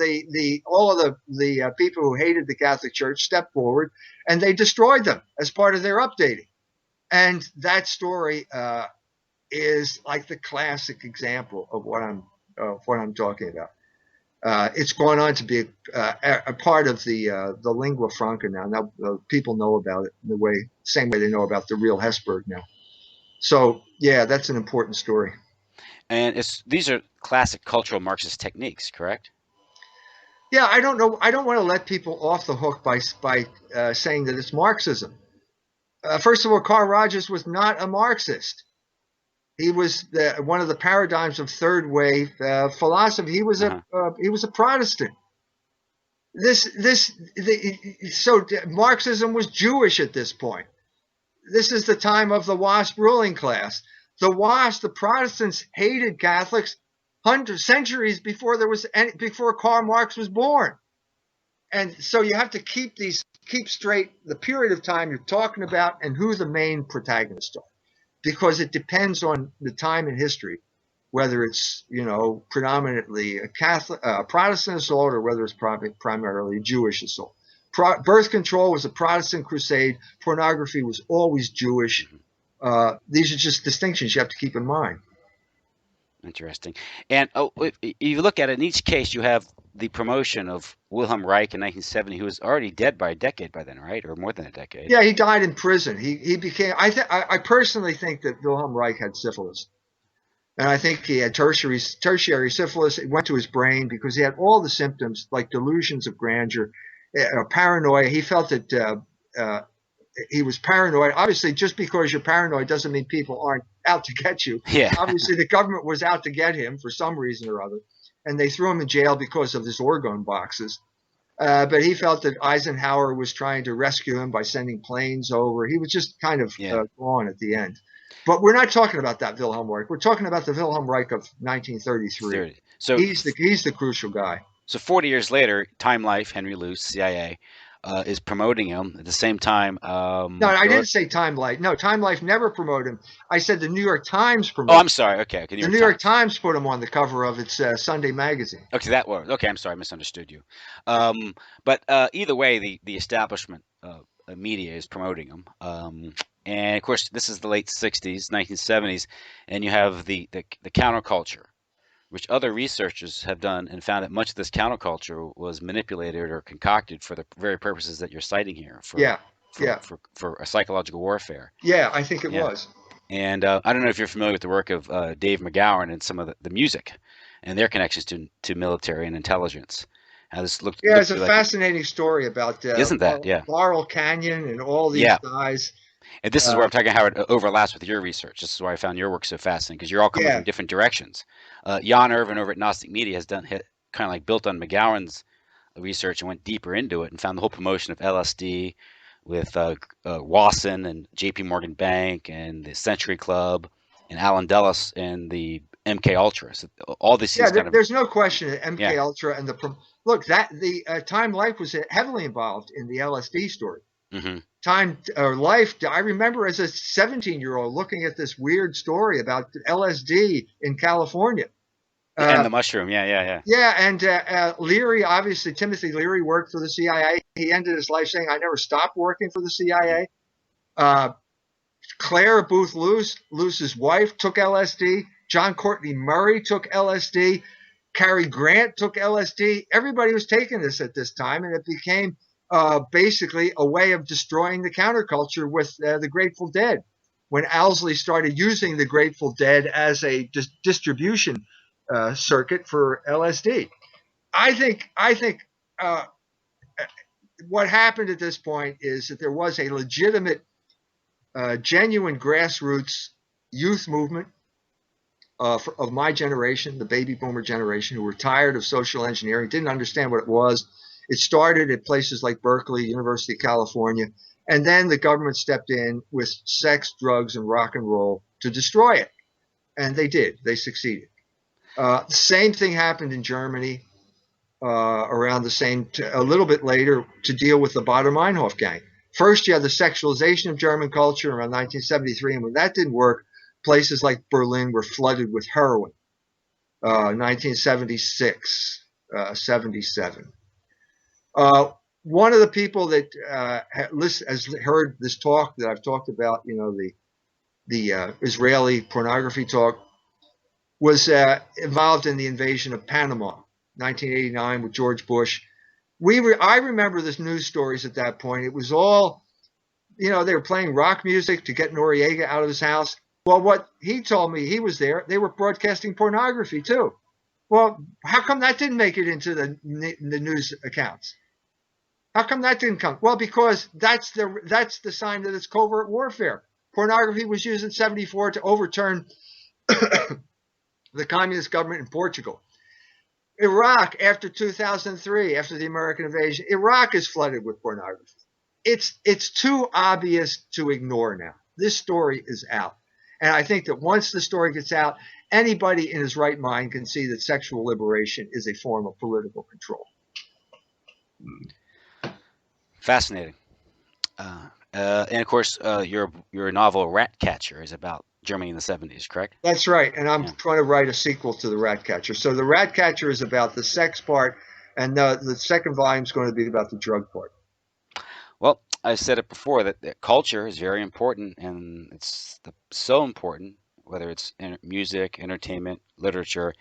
all of the people who hated the Catholic Church stepped forward, and they destroyed them as part of their updating. And that story is like the classic example of what I'm talking about. It's gone on to be a part of the lingua franca now. Now people know about it the same way they know about the real Hesburgh now. So yeah, that's an important story. And these are classic cultural Marxist techniques, correct? Yeah, I don't know. I don't want to let people off the hook by saying that it's Marxism. First of all, Carl Rogers was not a Marxist. He was one of the paradigms of third wave philosophy. He was a Protestant. So Marxism was Jewish at this point. This is the time of the WASP ruling class. The Protestants hated Catholics centuries before Karl Marx was born. And so you have to keep straight the period of time you're talking about and who the main protagonists are, because it depends on the time in history, whether it's predominantly a Catholic, Protestant assault, or whether it's primarily a Jewish assault. Birth control was a Protestant crusade. Pornography was always Jewish. These are just distinctions you have to keep in mind. Interesting. And if you look at it, in each case, you have the promotion of Wilhelm Reich in 1970, who was already dead by a decade by then, right? Or more than a decade. Yeah, he died in prison. He became, I personally think that Wilhelm Reich had syphilis. And I think he had tertiary syphilis. It went to his brain because he had all the symptoms, like delusions of grandeur, paranoia. He felt that he was paranoid. Obviously, just because you're paranoid doesn't mean people aren't out to get you. Yeah. Obviously, the government was out to get him for some reason or other, and they threw him in jail because of his orgone boxes. But he felt that Eisenhower was trying to rescue him by sending planes over. He was just kind of gone at the end. But we're not talking about that Wilhelm Reich. We're talking about the Wilhelm Reich of 1933. So he's the crucial guy. So 40 years later, Time Life, Henry Luce, CIA, is promoting him at the same time. No, I didn't say Time Life. No, Time Life never promoted him. I said the New York Times promoted him. Oh, I'm sorry. Okay. The New York Times put him on the cover of its Sunday magazine. Okay, I'm sorry. I misunderstood you. But either way, the establishment media is promoting him. And of course, this is the late 60s, 1970s, and you have the counterculture, which other researchers have done and found that much of this counterculture was manipulated or concocted for the very purposes that you're citing here. For a psychological warfare. Yeah, I think it was. And I don't know if you're familiar with the work of Dave McGowan and some of the music and their connections to military and intelligence. How this looked. Yeah, it's a fascinating story about isn't that? Yeah, Laurel Canyon and all these guys. And this is where I'm talking how it overlaps with your research. This is why I found your work so fascinating, because you're all coming from different directions. Jan Irvin over at Gnostic Media has kind of like built on McGowan's research and went deeper into it and found the whole promotion of LSD with Wasson and J.P. Morgan Bank and the Century Club and Alan Dulles and the MK Ultra. So all this. Yeah, there's no question that MK Ultra and the Time Life was heavily involved in the LSD story. Mm-hmm. Time or Life. I remember as a 17-year-old looking at this weird story about LSD in California, And the mushroom. Yeah, yeah, yeah. Yeah, and Leary, obviously, Timothy Leary worked for the CIA. He ended his life saying, "I never stopped working for the CIA." Uh, Claire Booth Luce's wife, took LSD. John Courtney Murray took LSD. Cary Grant took LSD. Everybody was taking this at this time, and it became basically a way of destroying the counterculture with the Grateful Dead. When Owsley started using the Grateful Dead as a distribution circuit for LSD, I think uh, what happened at this point is that there was a legitimate, genuine grassroots youth movement of my generation, the baby boomer generation, who were tired of social engineering, didn't understand what it was. It started at places like Berkeley, University of California, and then the government stepped in with sex, drugs, and rock and roll to destroy it. And they did. They succeeded. The same thing happened in Germany around the same, a little bit later, to deal with the Baader Meinhof gang. First, you had the sexualization of German culture around 1973, and when that didn't work, places like Berlin were flooded with heroin. 1976, 77. One of the people that has heard this talk that I've talked about, the Israeli pornography talk, was involved in the invasion of Panama, 1989, with George Bush. I remember the news stories at that point. It was all, they were playing rock music to get Noriega out of his house. Well, what he told me, he was there, they were broadcasting pornography too. Well, how come that didn't make it into the news accounts? How come that didn't come? Well, because that's the sign that it's covert warfare. Pornography was used in 74 to overturn the communist government in Portugal. Iraq, after 2003, after the American invasion, Iraq is flooded with pornography. It's too obvious to ignore now. This story is out. And I think that once the story gets out, anybody in his right mind can see that sexual liberation is a form of political control. Fascinating. And of course, your novel Ratcatcher is about Germany in the 70s, correct? That's right. And I'm trying to write a sequel to the Ratcatcher. So the Ratcatcher is about the sex part, and the second volume is going to be about the drug part. Well, I said it before that culture is very important, and it's so important, whether it's music, entertainment, literature.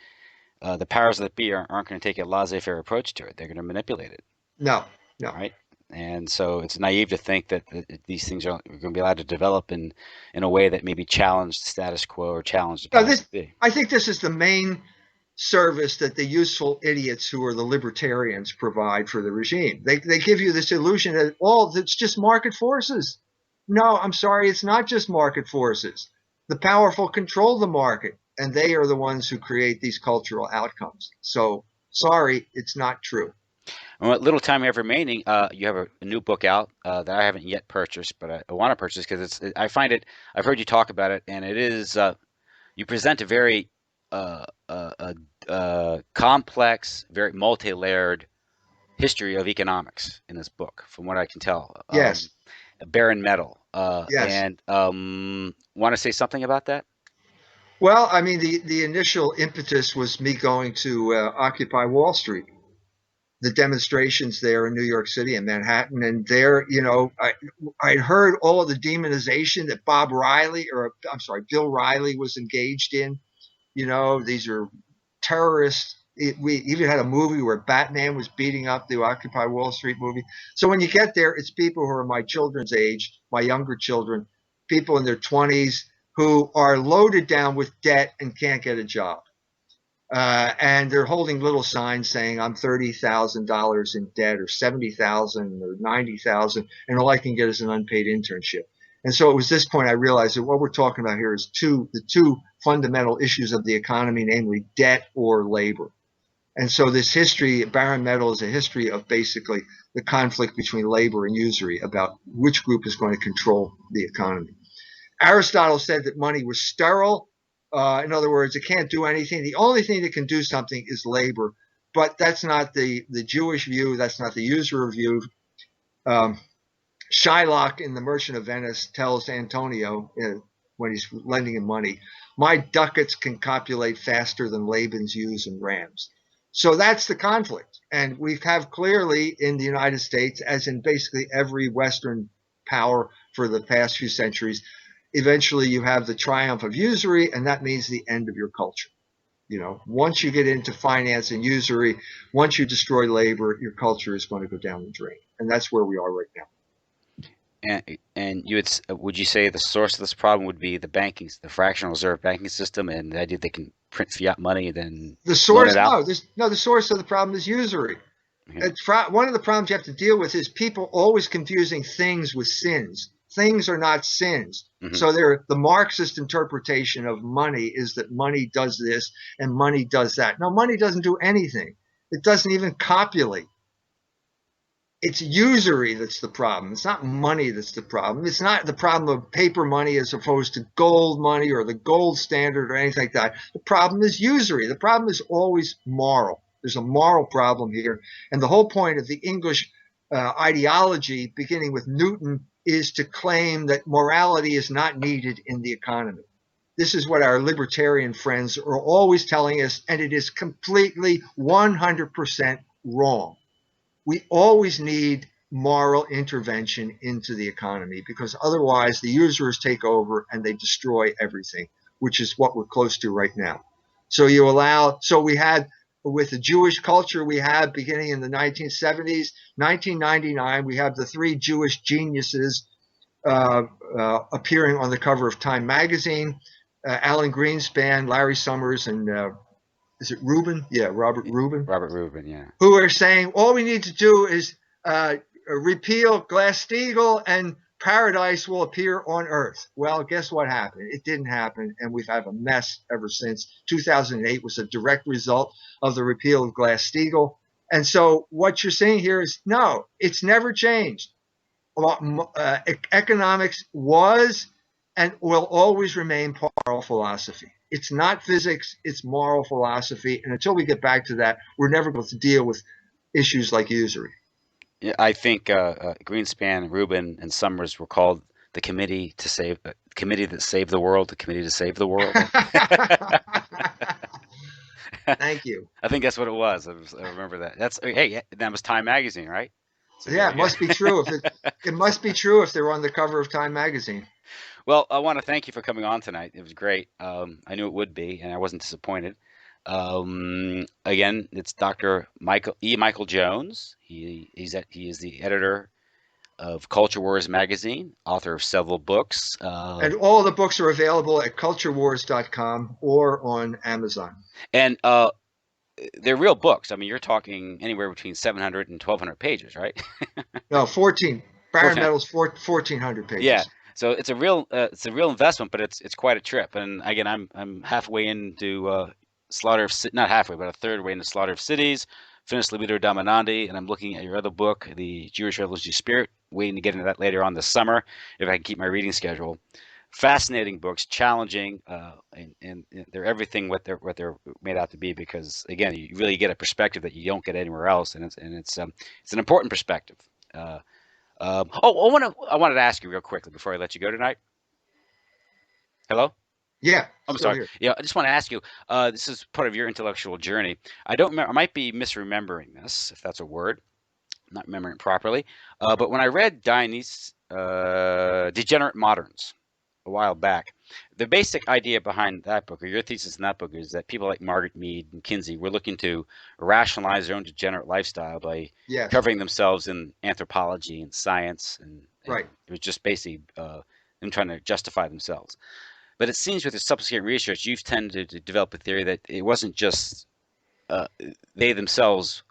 The powers that be aren't going to take a laissez-faire approach to it. They're going to manipulate it. No. Right? And so it's naive to think that these things are going to be allowed to develop in a way that maybe challenge the status quo or challenge the powers that be. I think this is the main service that the useful idiots who are the libertarians provide for the regime. They give you this illusion that it's just market forces. No, I'm sorry, it's not just market forces. The powerful control the market, and they are the ones who create these cultural outcomes. So, sorry, it's not true. And what little time I have remaining, you have a new book out that I haven't yet purchased, but I want to purchase because I find it. I've heard you talk about it, and it is. You present a very complex, very multi-layered history of economics in this book, from what I can tell. Yes. Baron Metal. Yes. And want to say something about that? Well, I mean, the initial impetus was me going to Occupy Wall Street, the demonstrations there in New York City and Manhattan. And there, I'd heard all of the demonization that Bill Riley was engaged in. These are terrorists. We even had a movie where Batman was beating up the Occupy Wall Street movie. So when you get there, it's people who are my children's age, my younger children, people in their 20s who are loaded down with debt and can't get a job. And they're holding little signs saying, I'm $30,000 in debt, or $70,000 or $90,000, and all I can get is an unpaid internship. And so it was this point I realized that what we're talking about here is the two fundamental issues of the economy, namely debt or labor. And so this history, Baron Metal, is a history of basically the conflict between labor and usury about which group is going to control the economy. Aristotle said that money was sterile. In other words, it can't do anything. The only thing that can do something is labor. But that's not the Jewish view. That's not the usurer view. Shylock in The Merchant of Venice tells Antonio, when he's lending him money. My ducats can copulate faster than Laban's ewes and rams. So that's the conflict. And we have clearly in the United States, as in basically every Western power for the past few centuries, eventually you have the triumph of usury, and that means the end of your culture. Once you get into finance and usury, once you destroy labor, your culture is going to go down the drain. And that's where we are right now. And would you say the source of this problem would be the fractional reserve banking system, and the idea they can print fiat money and then the source? out? The source of the problem is usury. Mm-hmm. One of the problems you have to deal with is people always confusing things with sins. Things are not sins. Mm-hmm. So the Marxist interpretation of money is that money does this and money does that. No, money doesn't do anything. It doesn't even copulate. It's usury that's the problem. It's not money that's the problem. It's not the problem of paper money as opposed to gold money or the gold standard or anything like that. The problem is usury. The problem is always moral. There's a moral problem here. And the whole point of the English ideology, beginning with Newton, is to claim that morality is not needed in the economy. This is what our libertarian friends are always telling us, and it is completely 100% wrong. We always need moral intervention into the economy, because otherwise the usurers take over and they destroy everything, which is what we're close to right now. So we had, with the Jewish culture we had beginning in the 1970s, 1999, we have the three Jewish geniuses appearing on the cover of Time magazine, Alan Greenspan, Larry Summers, and is it Rubin? Yeah, Robert Rubin. Robert Rubin, yeah. Who are saying all we need to do is repeal Glass-Steagall and paradise will appear on Earth. Well, guess what happened? It didn't happen, and we've had a mess ever since. 2008 was a direct result of the repeal of Glass-Steagall. And so what you're saying here is, no, it's never changed. Economics was and will always remain moral philosophy. It's not physics, it's moral philosophy. And until we get back to that, we're never going to deal with issues like usury. Yeah, I think Greenspan, Rubin, and Summers were called the committee that saved the world, the committee to save the world. Thank you. I think that's what it was. I remember that. That was Time magazine, right? So, yeah, it must be true. It must be true if they're on the cover of Time magazine. Well, I want to thank you for coming on tonight. It was great. I knew it would be, and I wasn't disappointed. Again, it's Dr. Michael Jones. He is the editor of Culture Wars magazine, author of several books. And all the books are available at culturewars.com or on Amazon. And they're real books. I mean, you're talking anywhere between 700 and 1,200 pages, right? No, 14. Baron Metal's 1,400 pages. Yeah. So it's a real investment, but it's quite a trip. And again, I'm halfway into not halfway, but a third way into Slaughter of Cities. Finished Libido Dominandi, and I'm looking at your other book, The Jewish Revolutionary Spirit. Waiting to get into that later on this summer if I can keep my reading schedule. Fascinating books, challenging, and they're everything what they're made out to be. Because again, you really get a perspective that you don't get anywhere else, and it's an important perspective. I wanted to ask you real quickly before I let you go tonight. Hello? Yeah. I'm sorry. Here. Yeah, I just want to ask you, this is part of your intellectual journey. I don't remember, I might be misremembering this, if that's a word. I'm not remembering it properly. But when I read Dionys, Degenerate Moderns a while back, the basic idea behind that book, or your thesis in that book, is that people like Margaret Mead and Kinsey were looking to rationalize their own degenerate lifestyle by covering themselves in anthropology and science. And right. It was just basically them trying to justify themselves. But it seems with your subsequent research, you've tended to develop a theory that it wasn't just they themselves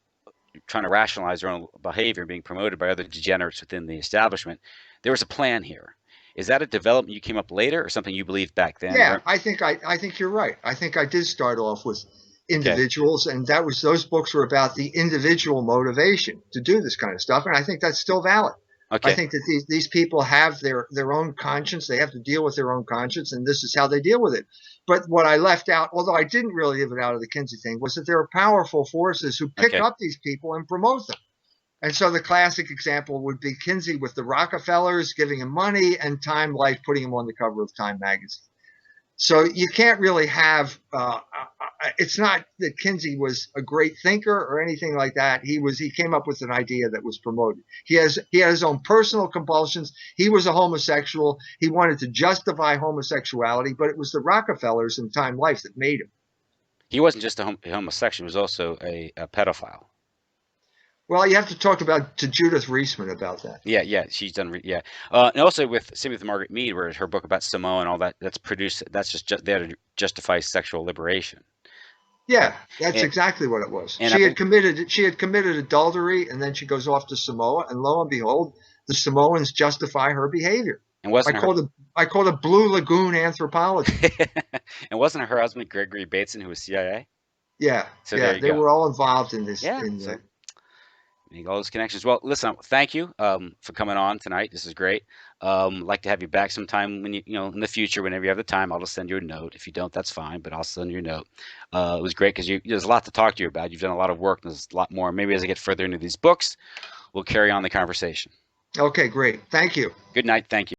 trying to rationalize their own behavior being promoted by other degenerates within the establishment. There was a plan here. Is that a development you came up later, or something you believed back then? Yeah, I think you're right. I think I did start off with individuals, and those books were about the individual motivation to do this kind of stuff, and I think that's still valid. Okay. I think that these people have their own conscience. They have to deal with their own conscience, and this is how they deal with it. But what I left out, although I didn't really leave it out of the Kinsey thing, was that there are powerful forces who pick up these people and promote them. And so the classic example would be Kinsey with the Rockefellers giving him money and Time Life putting him on the cover of Time magazine. So you can't really have. It's not that Kinsey was a great thinker or anything like that. He came up with an idea that was promoted. He had his own personal compulsions. He was a homosexual. He wanted to justify homosexuality, but it was the Rockefellers and Time Life that made him. He wasn't just a homosexual; he was also a pedophile. Well, you have to talk to Judith Reisman about that. Yeah, she's done. And also same with Margaret Mead, where her book about Samoa and all that. That's produced. That's just there to justify sexual liberation. Yeah, that's exactly what it was. She had committed adultery, and then she goes off to Samoa, and lo and behold, the Samoans justify her behavior. And wasn't I called it Blue Lagoon anthropology. And wasn't her husband Gregory Bateson, who was CIA? Yeah, So they were all involved in this. Yeah, make all those connections. Well, listen, thank you for coming on tonight. This is great. Like to have you back sometime when in the future, whenever you have the time. I'll just send you a note. If you don't, that's fine, but I'll send you a note. It was great because there's a lot to talk to you about. You've done a lot of work. And there's a lot more. Maybe as I get further into these books, we'll carry on the conversation. Okay, great. Thank you. Good night. Thank you.